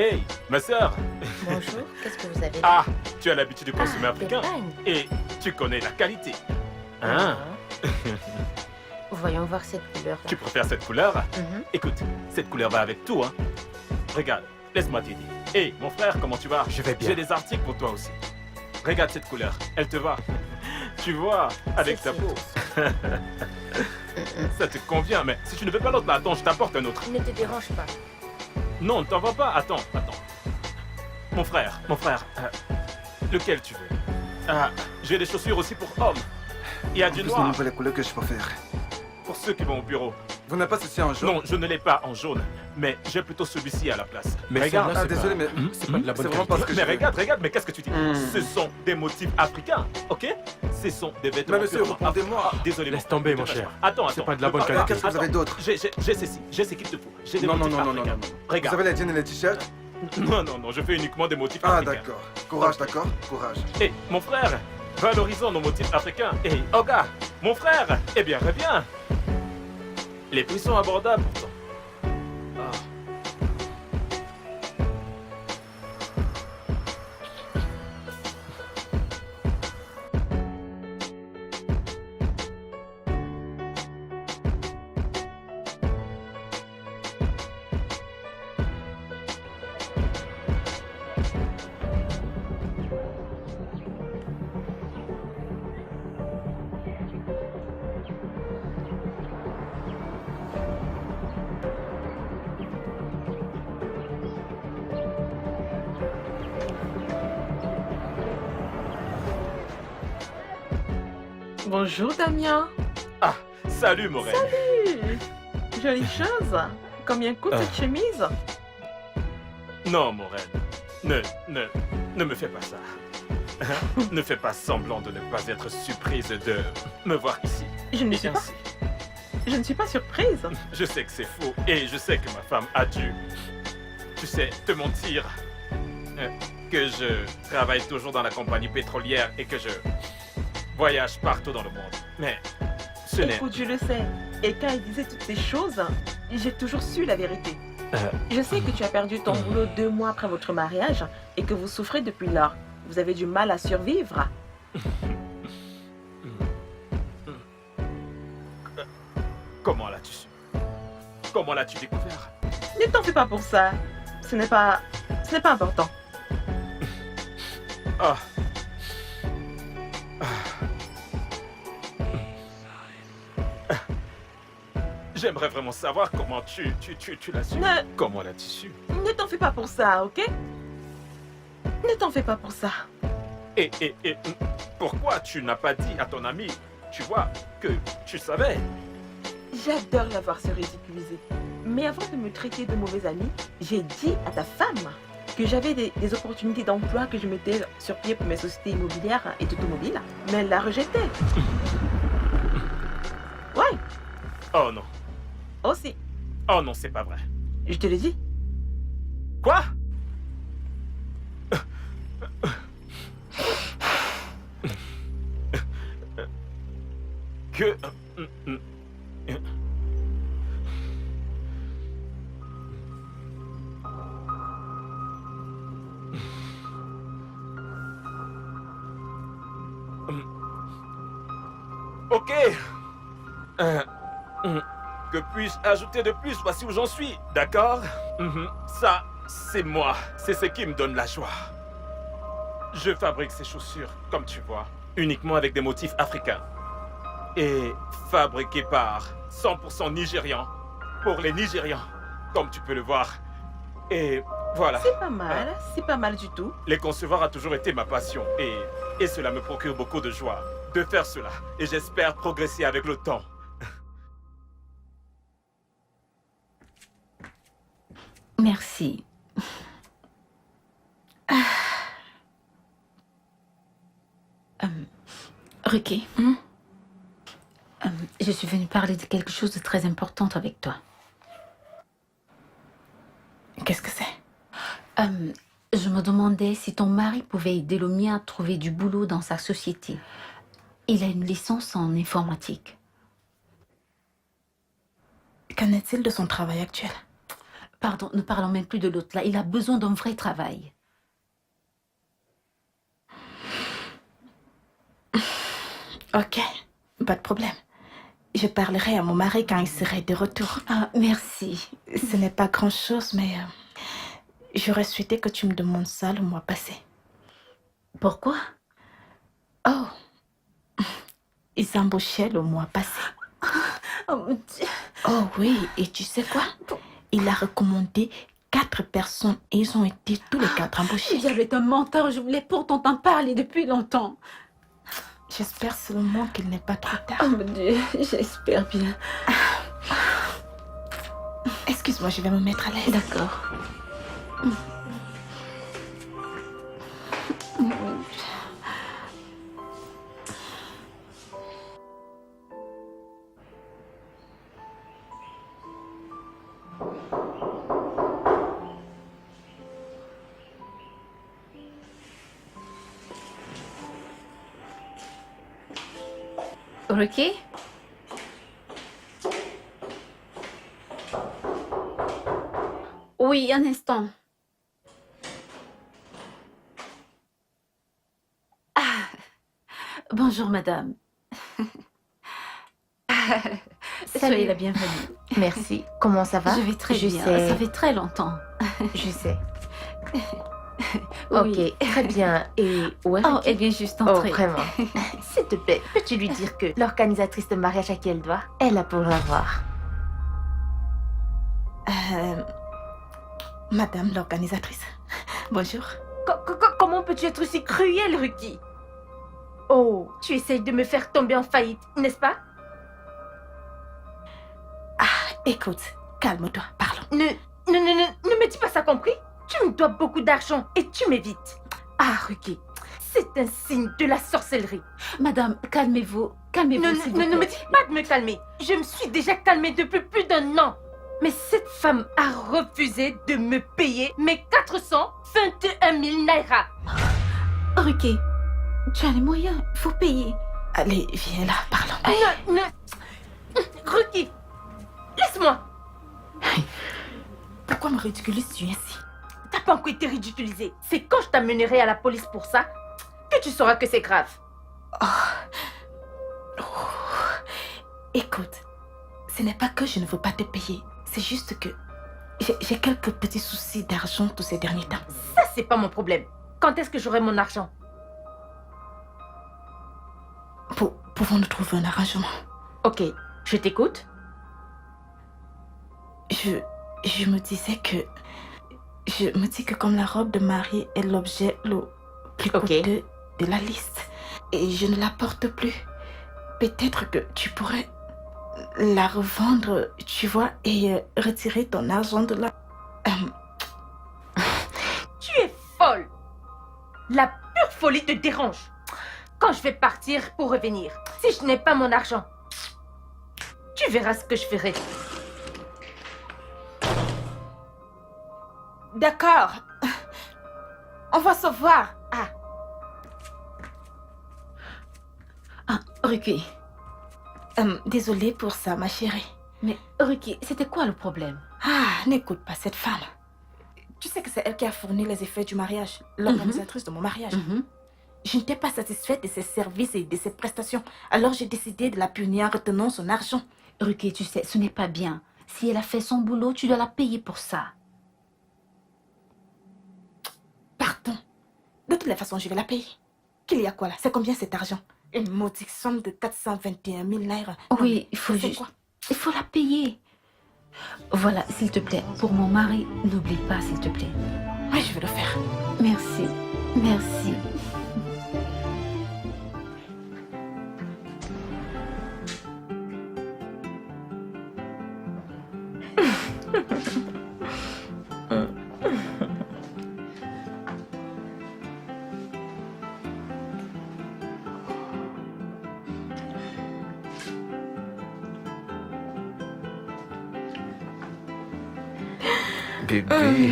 Hey, ma sœur. Bonjour, qu'est-ce que vous avez là? Ah, tu as l'habitude de consommer des africain. pagnes. Et tu connais la qualité. Hein? Voyons voir cette couleur. Tu préfères cette couleur? Écoute, cette couleur va avec tout, hein. Regarde, laisse-moi t'aider. Hey, mon frère, comment tu vas? Je vais bien. J'ai des articles pour toi aussi. Regarde cette couleur, elle te va. Tu vois, avec ta peau. Ça te convient, mais si tu ne veux pas l'autre là, attends, je t'apporte un autre. Ne te dérange pas. Non, ne t'en vas pas, attends. Mon frère, lequel tu veux? Ah, j'ai des chaussures aussi pour hommes. Il y a du Ce n'est noir pas la couleur que je préfère. pour ceux qui vont au bureau. Vous n'avez pas ceci en jaune? Non, je ne l'ai pas en jaune, mais j'ai plutôt celui-ci à la place. Mais regarde, celle-là, Ah, désolé, mais c'est pas de la bonne c'est vraiment qualité. pas ce que mais je veux. regarde, mais qu'est-ce que tu dis? Ce sont des motifs africains, ok? Ce sont des vêtements. Mais monsieur, purement répondez-moi. africains. Désolé. Laisse tomber, mon ne te cher. lâche pas. Attends. C'est pas de la bonne Attends, qualité. Qu'est-ce que vous avez attends. d'autre? J'ai ceci, j'ai ce qu'il te faut. J'ai des Non, motifs non. africains. Vous Regarde. avez les jeans et les t-shirts? Non, je fais uniquement des motifs Ah, africains. d'accord. Courage, d'accord? Courage. Hé, mon frère, valorisons nos motifs africains. Hé, Oga, mon frère, eh bien, reviens. Les prix sont abordables pourtant. Ah. Bonjour Damien. Ah, salut Morel. Jolie chose. Combien coûte cette chemise? Non, Morel, ne me fais pas ça. Hein? Ne fais pas semblant de ne pas être surprise de me voir ici. Je ne Et suis pas. ainsi. Je ne suis pas surprise. Je sais que c'est faux et je sais que ma femme a dû, tu sais, te mentir. Que je travaille toujours dans la compagnie pétrolière et que je voyage partout dans le monde. Mais ce n'est... Écoute, je le sais. Et quand il disait toutes ces choses, j'ai toujours su la vérité. Je sais que tu as perdu ton boulot 2 mois après votre mariage et que vous souffrez depuis lors. Vous avez du mal à survivre. Comment l'as-tu su? Comment l'as-tu découvert? Ne t'en fais pas pour ça. Ce n'est pas important. Ah. J'aimerais vraiment savoir comment tu l'as su. Comment l'as-tu su? Ne t'en fais pas pour ça, ok? Ne t'en fais pas pour ça. Et pourquoi tu n'as pas dit à ton ami, tu vois, que tu savais? J'adore la voir se ridiculiser. Mais avant de me traiter de mauvais ami, j'ai dit à ta femme que j'avais des opportunités d'emploi que je mettais sur pied pour mes sociétés immobilières et automobiles. Mais elle l'a rejeté. Ouais, Oh non. aussi. Oh non, c'est pas vrai. Je te le dis. Quoi? Que... Ok. Que puis-je ajouter de plus? Voici où j'en suis, d'accord? Ça, c'est moi. C'est ce qui me donne la joie. Je fabrique ces chaussures, comme tu vois, uniquement avec des motifs africains. Et fabriquées par 100% Nigérians, pour les Nigérians, comme tu peux le voir. Et voilà. C'est pas mal du tout. Les concevoir a toujours été ma passion et cela me procure beaucoup de joie de faire cela. Et j'espère progresser avec le temps. Merci. Ricky, je suis venue parler de quelque chose de très important avec toi. Qu'est-ce que c'est? Je me demandais si ton mari pouvait aider le mien à trouver du boulot dans sa société. Il a une licence en informatique. Qu'en est-il de son travail actuel? Pardon, ne parlons même plus de l'autre là. Il a besoin d'un vrai travail. Ok, pas de problème. Je parlerai à mon mari quand il serait de retour. Ah, merci. Ce n'est pas grand-chose, mais j'aurais souhaité que tu me demandes ça le mois passé. Pourquoi? Oh, ils embauchaient le mois passé. Oh mon Dieu. Oh oui, et tu sais quoi? Il a recommandé 4 personnes et ils ont été tous les 4 embauchés. Il est un menteur, je voulais pourtant t'en parler depuis longtemps. J'espère seulement qu'il n'est pas trop tard. Oh mon Dieu, j'espère bien. Excuse-moi, je vais me mettre à l'aise. D'accord. Ricky? Oui, un instant. Ah, bonjour, madame. Soyez la bienvenue. Merci. Comment ça va? Je vais très bien. sais. Ça fait très longtemps. Je sais. Oui. Ok, très bien. Et où est Oh, Ricky? elle vient juste Oh, entrer. vraiment. S'il te plaît, peux-tu lui dire que l'organisatrice de mariage à qui elle doit, elle a pour la voir. Madame l'organisatrice, bonjour. Comment peux-tu être aussi cruel, Ricky? Oh, tu essayes de me faire tomber en faillite, n'est-ce pas? Écoute, calme-toi, parlons. Ne me dis pas ça, compris? Tu me dois beaucoup d'argent et tu m'évites. Ah, Ricky, c'est un signe de la sorcellerie. Madame, calmez-vous. Calmez-vous, s'il vous Ne me plaît. dis pas de me calmer. Je me suis déjà calmée depuis plus d'un an. Mais cette femme a refusé de me payer mes 421 000 naira. Ricky, tu as les moyens. Il faut payer. Allez, viens là, parlons. Ricky, laisse-moi. Pourquoi me ridiculises-tu ainsi? T'as pas encore été ridiculisé. C'est quand je t'amènerai à la police pour ça que tu sauras que c'est grave. Écoute, ce n'est pas que je ne veux pas te payer. C'est juste que j'ai quelques petits soucis d'argent tous ces derniers temps. Ça, c'est pas mon problème. Quand est-ce que j'aurai mon argent? Pouvons-nous trouver un arrangement? Ok, je t'écoute. Je me disais que... Je me dis que comme la robe de mariée est l'objet le plus coûteux de la liste, et je ne la porte plus, peut-être que tu pourrais la revendre, tu vois, et retirer ton argent de là. Tu es folle. La pure folie te dérange. Quand je vais partir pour revenir, si je n'ai pas mon argent, tu verras ce que je ferai. D'accord. On va se voir. Ah, Ricky. Désolée pour ça, ma chérie. Mais Ricky, c'était quoi le problème? N'écoute pas cette femme. Tu sais que c'est elle qui a fourni les effets du mariage, l'organisatrice de mon mariage. Je n'étais pas satisfaite de ses services et de ses prestations. Alors j'ai décidé de la punir en retenant son argent. Ricky, tu sais, ce n'est pas bien. Si elle a fait son boulot, tu dois la payer pour ça. Pardon. De toutes les façons, je vais la payer. Qu'il y a quoi là? C'est combien cet argent? Une maudite somme de 421 000 naira. Oui, il faut c'est juste... quoi? Il faut la payer. Voilà, s'il te plaît. Pour mon mari, n'oublie pas, s'il te plaît. Oui, je vais le faire. Merci. Merci. Bébé.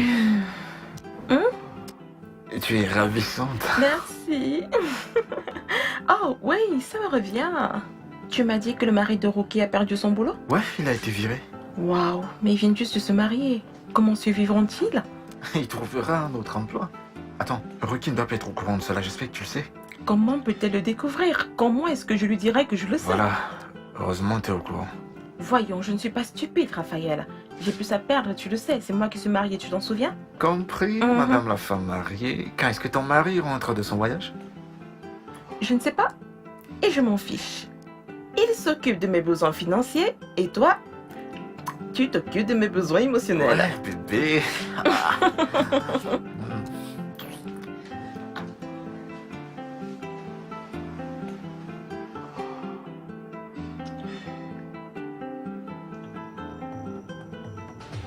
Tu es ravissante. Merci. Oh, oui, ça me revient. Tu m'as dit que le mari de Rocky a perdu son boulot? Ouais, il a été viré. Waouh, mais ils viennent juste de se marier. comment survivront-ils? Il trouvera un autre emploi. Attends, Ruki ne doit pas être au courant de cela, j'espère que tu le sais. Comment peut-elle le découvrir? Comment est-ce que je lui dirais que je le sais? Voilà, heureusement t'es au courant. Voyons, je ne suis pas stupide, Raphaël. J'ai plus à perdre, tu le sais. C'est moi qui suis mariée, tu t'en souviens? Compris, madame la femme mariée. Quand est-ce que ton mari rentre de son voyage? Je ne sais pas. Et je m'en fiche. Il s'occupe de mes besoins financiers et toi, tu t'occupes de mes besoins émotionnels. Ouais, bébé.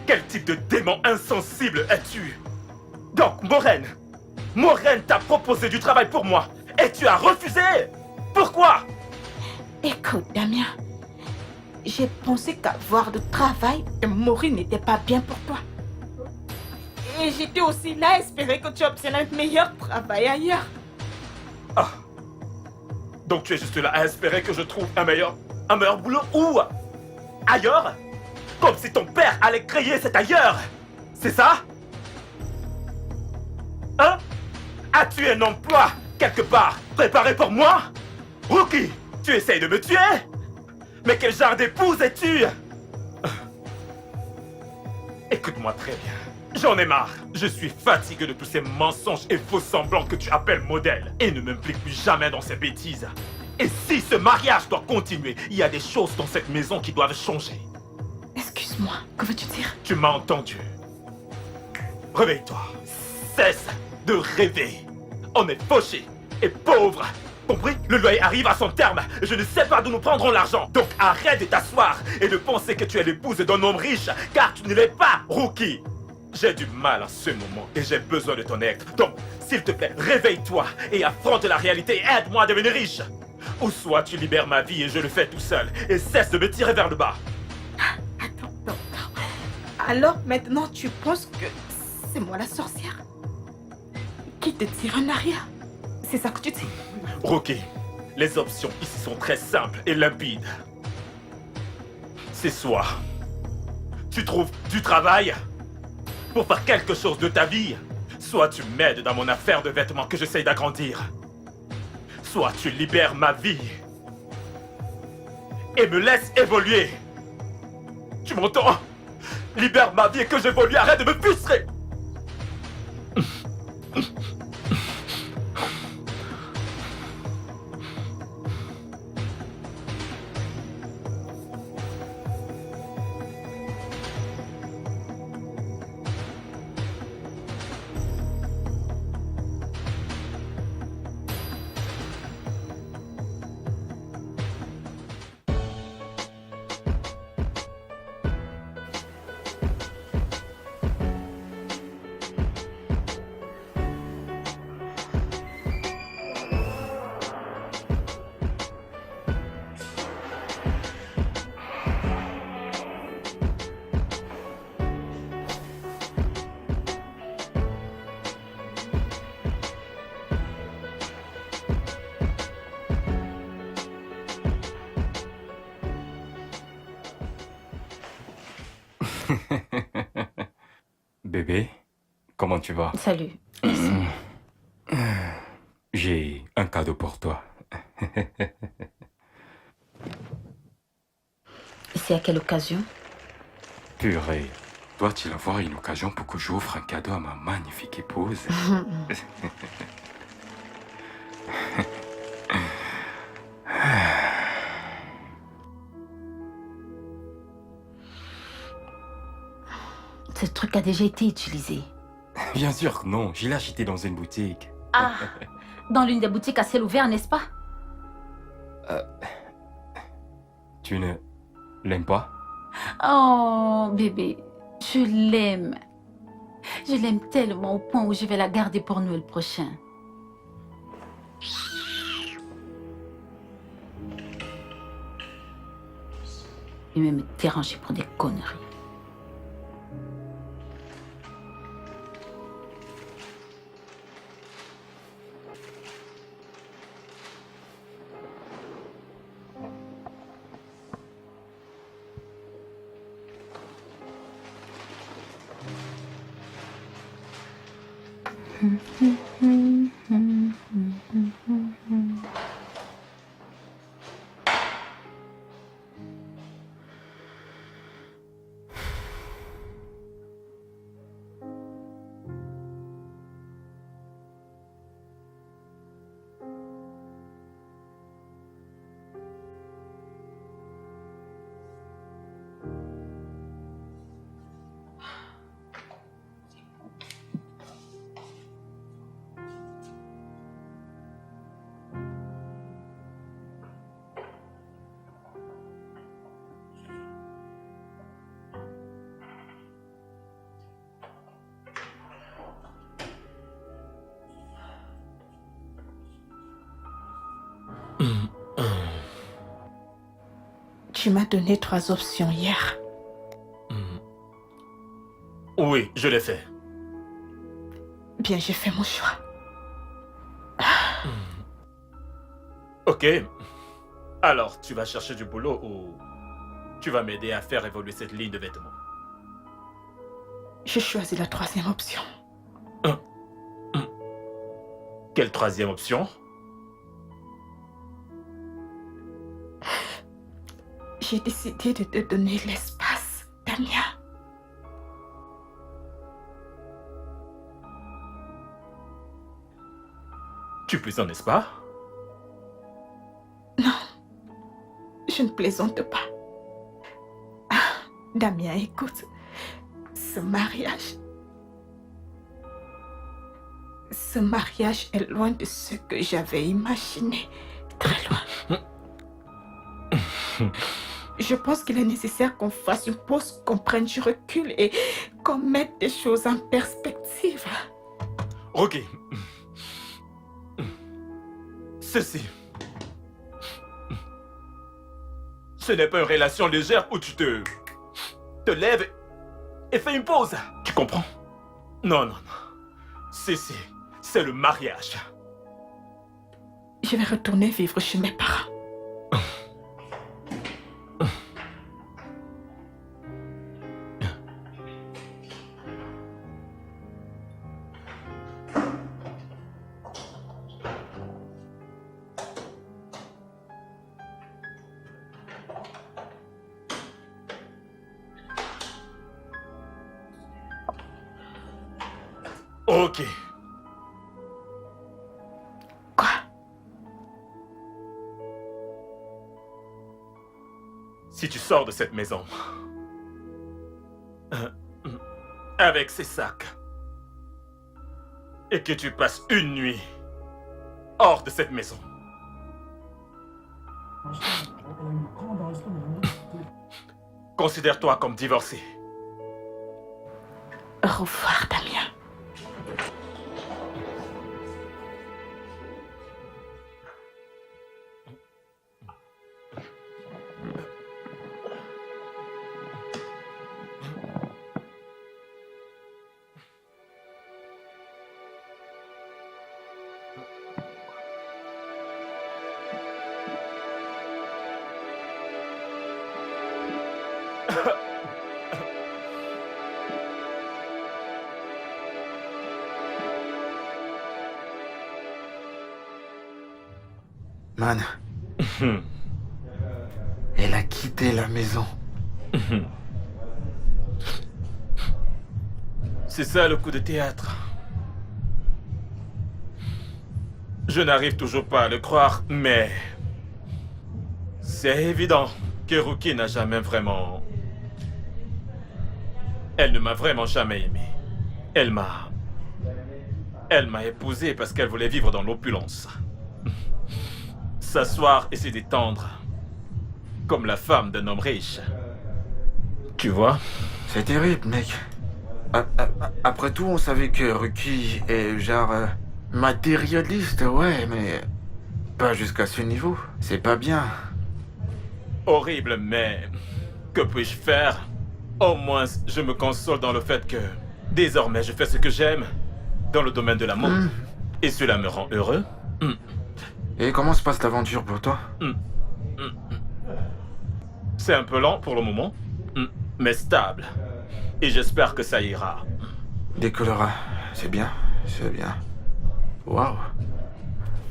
Quel type de démon insensible es-tu? Donc, Maureen t'a proposé du travail pour moi et tu as refusé. Pourquoi? Écoute, Damien, j'ai pensé qu'avoir de travail et mourir n'était pas bien pour toi. Et j'étais aussi là à espérer que tu obtiennes un meilleur travail ailleurs. Ah. Donc tu es juste là à espérer que je trouve un meilleur boulot où? Ailleurs? Comme si ton père allait créer cet ailleurs. C'est ça? Hein? As-tu un emploi quelque part préparé pour moi? Rookie, tu essayes de me tuer? Mais quel genre d'épouse es-tu? Écoute-moi très bien. J'en ai marre. Je suis fatigué de tous ces mensonges et faux semblants que tu appelles modèles. Et ne m'implique plus jamais dans ces bêtises. Et si ce mariage doit continuer, il y a des choses dans cette maison qui doivent changer. Excuse-moi, que veux-tu dire? Tu m'as entendu. Réveille-toi. Cesse de rêver. On est fauchés et pauvres. Compris? Le loyer arrive à son terme. Je ne sais pas d'où nous prendrons l'argent. Donc arrête de t'asseoir et de penser que tu es l'épouse d'un homme riche, car tu ne l'es pas, Rookie. J'ai du mal en ce moment et j'ai besoin de ton aide. Donc, s'il te plaît, réveille-toi et affronte la réalité et aide-moi à devenir riche. Ou soit tu libères ma vie et je le fais tout seul et cesse de me tirer vers le bas. Attends. Alors maintenant tu penses que c'est moi la sorcière qui te tire en arrière? C'est ça que tu dis? Rookie, les options ici sont très simples et limpides. C'est soit tu trouves du travail pour faire quelque chose de ta vie, soit tu m'aides dans mon affaire de vêtements que j'essaye d'agrandir. Soit tu libères ma vie et me laisses évoluer. Tu m'entends? Libère ma vie et que j'évolue, arrête de me frustrer. Bébé, comment tu vas? Salut. J'ai un cadeau pour toi. C'est à quelle occasion? Purée, doit-il avoir une occasion pour que j'offre un cadeau à ma magnifique épouse? Ce truc a déjà été utilisé. Bien sûr que non, je l'ai acheté dans une boutique. Ah, dans l'une des boutiques à ciel ouvert, n'est-ce pas? Tu ne l'aimes pas? Oh, bébé, je l'aime. Je l'aime tellement au point où je vais la garder pour Noël prochain. Il va me déranger pour des conneries. Tu m'as donné 3 options hier. Oui, je l'ai fait. Bien, j'ai fait mon choix. Ok. Alors, tu vas chercher du boulot ou tu vas m'aider à faire évoluer cette ligne de vêtements? J'ai choisi la 3e option. Quelle 3e option? J'ai décidé de te donner l'espace, Damien. Tu plaisantes, n'est-ce pas? Non, je ne plaisante pas. Ah, Damien, écoute, ce mariage est loin de ce que j'avais imaginé, très loin. Je pense qu'il est nécessaire qu'on fasse une pause, qu'on prenne du recul et qu'on mette des choses en perspective. Ok. Ceci. Ce n'est pas une relation légère où tu te lèves et fais une pause. Tu comprends? Non, non, non. Ceci, c'est le mariage. Je vais retourner vivre chez mes parents. Ok. Quoi? Si tu sors de cette maison avec ces sacs et que tu passes une nuit hors de cette maison, considère-toi comme divorcé. Au revoir, Damien. Man. Elle a quitté la maison. C'est ça le coup de théâtre. Je n'arrive toujours pas à le croire, mais c'est évident que Ruki n'a jamais vraiment... Elle ne m'a vraiment jamais aimé. Elle m'a épousé parce qu'elle voulait vivre dans l'opulence. S'asseoir et se détendre comme la femme d'un homme riche. Tu vois? C'est terrible, mec. Après tout, on savait que Ruki est genre matérialiste, ouais, mais pas jusqu'à ce niveau. C'est pas bien. Horrible, mais que puis-je faire? Au moins, je me console dans le fait que désormais, je fais ce que j'aime dans le domaine de l'amour. Et cela me rend heureux. Et comment se passe l'aventure pour toi? C'est un peu lent pour le moment, mais stable. Et j'espère que ça ira. Décollera, c'est bien. C'est bien. Waouh.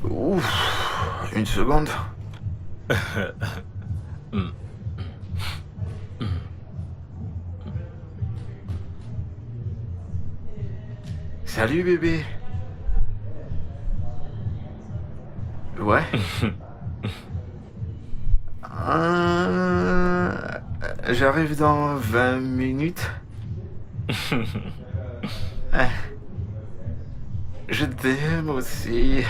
Ouf. Une seconde. Salut bébé. Ouais. J'arrive dans 20 minutes. Je t'aime aussi.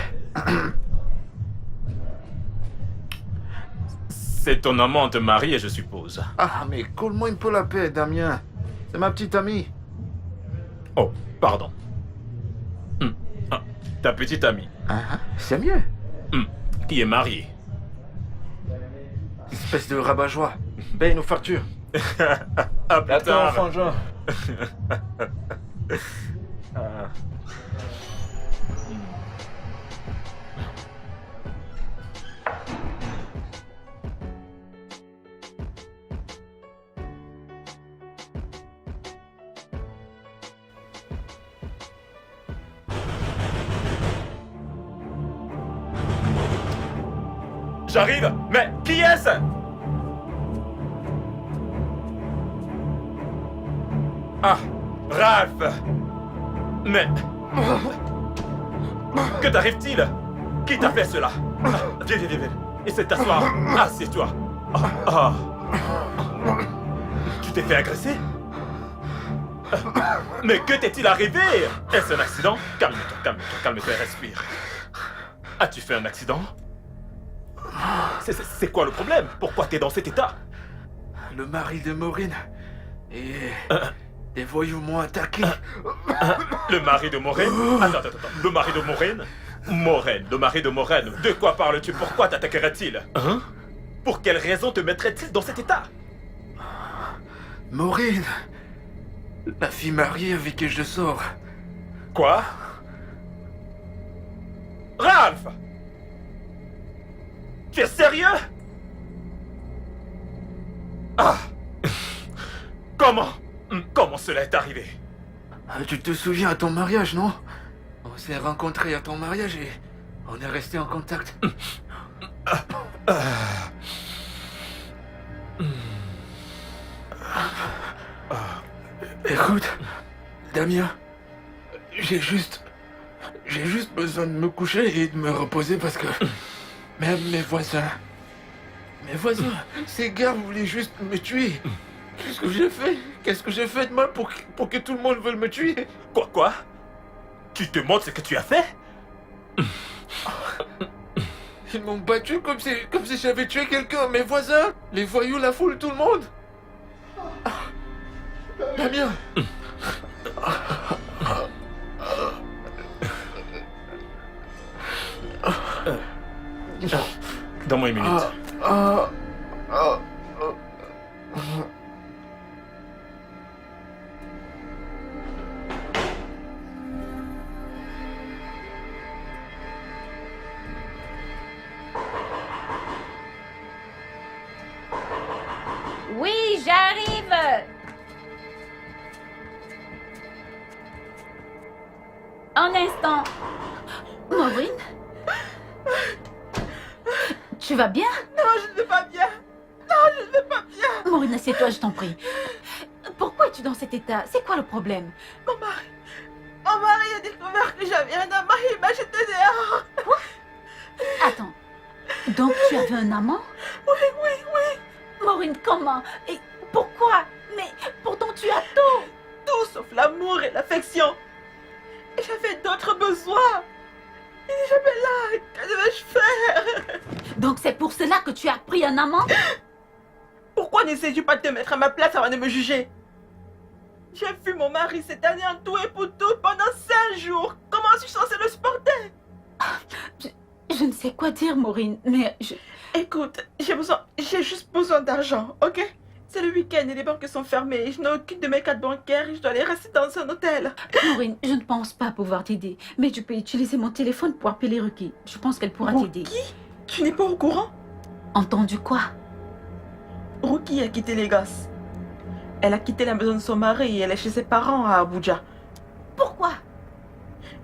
C'est ton amante mariée, je suppose. Ah, mais coule-moi un peu la paix, Damien. C'est ma petite amie. Oh, pardon. Ah, ta petite amie, C'est mieux. qui est mariée. Espèce de rabat-joie. Paye nos factures. Ah, plus tard. frangin. J'arrive, mais qui est-ce? Ah, Ralph. Mais... Que t'arrive-t-il? Qui t'a fait cela? Viens, viens, viens. Essaie de t'asseoir. Assieds-toi. Tu t'es fait agresser? Mais que t'est-il arrivé? Est-ce un accident? Calme-toi, calme-toi, calme-toi et respire. As-tu fait un accident? C'est quoi le problème? Pourquoi t'es dans cet état? Le mari de Maureen et des voyous m'ont attaqué. Le mari de Maureen? Attends. Le mari de Maureen? Maureen, le mari de Maureen. De quoi parles-tu? Pourquoi t'attaquerait-il? Hein? Pour quelle raison te mettrait-il dans cet état? Maureen, la fille mariée avec qui je sors. Quoi? Ralph! Tu es sérieux? Ah! Comment cela est arrivé? Tu te souviens à ton mariage, non? On s'est rencontrés à ton mariage et on est restés en contact. Écoute, Damien, j'ai juste besoin de me coucher et de me reposer parce que même mes voisins, ces gars voulaient juste me tuer. Qu'est-ce que j'ai fait? Qu'est-ce que j'ai fait de mal pour que tout le monde veuille me tuer? Quoi? Tu te montres ce que tu as fait? Ils m'ont battu comme si j'avais tué quelqu'un. Mes voisins, les voyous, la foule, tout le monde. Damien. Donne-moi une minute. Oui, j'arrive. Un instant. Maureen? Tu vas bien? Non, je ne vais pas bien. Maureen, assieds-toi, je t'en prie. Pourquoi es-tu dans cet état? C'est quoi le problème? Mon mari a découvert que j'avais un amant et il m'a jeté dehors. Attends. Donc tu avais un amant? Oui. Maureen, comment? Et pourquoi? Mais pourtant tu as tout. Tout sauf l'amour et l'affection. Et j'avais d'autres besoins. Il n'est jamais là. Que devais-je faire? Donc c'est pour cela que tu as pris un amant? Pourquoi n'essayes-tu pas de te mettre à ma place avant de me juger? J'ai vu mon mari cette année en tout et pour tout pendant 5 jours. Comment suis-je censée le supporter? Je ne sais quoi dire, Maureen, mais Écoute, j'ai juste besoin d'argent, ok? C'est le week-end et les banques sont fermées. Je n'ai aucune de mes cartes bancaires et je dois aller rester dans un hôtel. Maureen, je ne pense pas pouvoir t'aider. Mais tu peux utiliser mon téléphone pour appeler Ruki. Je pense qu'elle pourra t'aider. Ruki? Tu n'es pas au courant? Entendu quoi? Ruki a quitté les gosses. Elle a quitté la maison de son mari et elle est chez ses parents à Abuja. Pourquoi?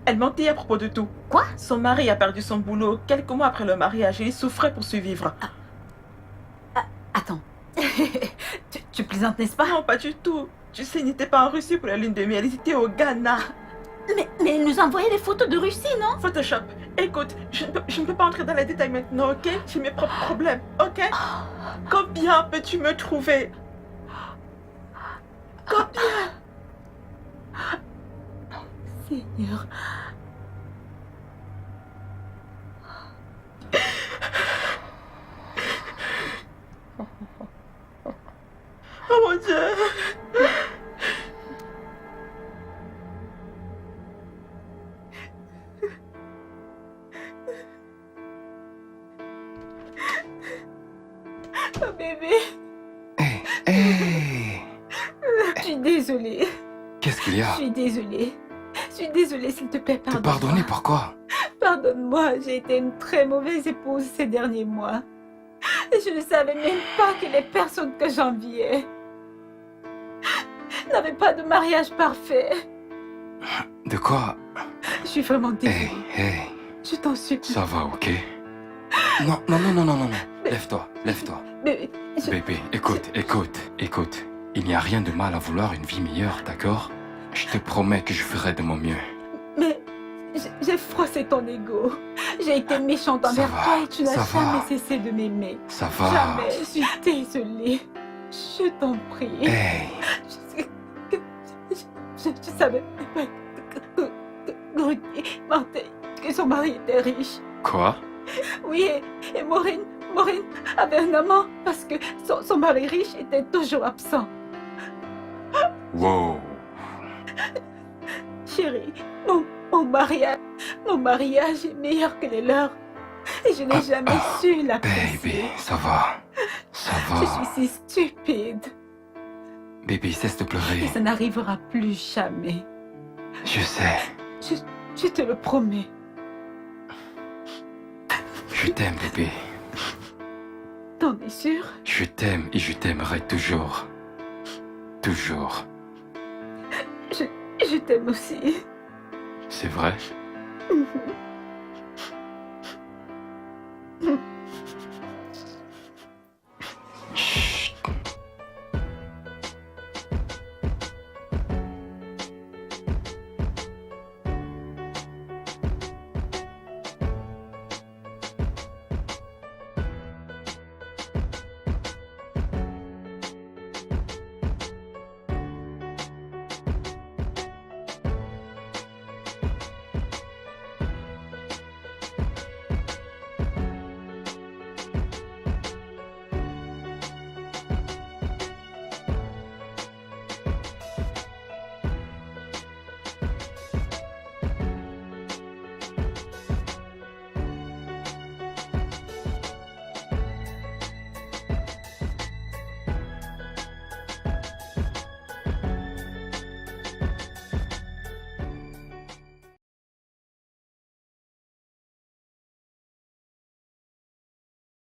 Elle mentait à propos de tout. Quoi? Son mari a perdu son boulot quelques mois après le mariage et il souffrait pour survivre. Attends. tu plaisantes, n'est-ce pas? Non, pas du tout. Tu sais, ils n'étaient pas en Russie pour la lune de miel, ils étaient au Ghana. Mais il nous a envoyé des photos de Russie, non? Photoshop. Écoute, je ne peux pas entrer dans les détails maintenant, ok? J'ai mes propres problèmes, ok? Combien peux-tu me trouver? Combien? Seigneur. Oh mon Dieu! Oh bébé, Hé, hé! je suis désolée. Qu'est-ce qu'il y a? Je suis désolée. Je suis désolée, s'il te plaît, Te pardonne-moi. pardonner pourquoi? Pardonne-moi, j'ai été une très mauvaise épouse ces derniers mois. Et je ne savais même pas que les personnes que j'enviais n'avaient pas de mariage parfait. De quoi? Je suis vraiment Hé, désolée. hé, Je t'en supplie. ça va, ok? Non, non, non, non, non, non, non. Lève-toi, lève-toi. Bébé, Bébé, écoute, écoute, écoute. Il n'y a rien de mal à vouloir une vie meilleure, d'accord? Je te promets que je ferai de mon mieux. mais j'ai froissé ton ego. J'ai été méchante envers va, toi et tu n'as ça va. jamais cessé de m'aimer. Ça va. Jamais. Je suis désolée. Je t'en prie. Hey, Je savais pas que Rudy mentait, que son mari était riche. quoi? Oui, et Maureen avait un amant parce que son mari riche était toujours absent. Wow. Chérie, mon mariage est meilleur que les leurs. Et je n'ai jamais su l'apprécier. Baby, ça va. Ça va. Je suis si stupide. Baby, cesse de pleurer. Et ça n'arrivera plus jamais. Je sais. Je te le promets. Je t'aime, bébé. T'en es sûr? Je t'aime et je t'aimerai toujours. Toujours. Je t'aime aussi. C'est vrai? Mhm.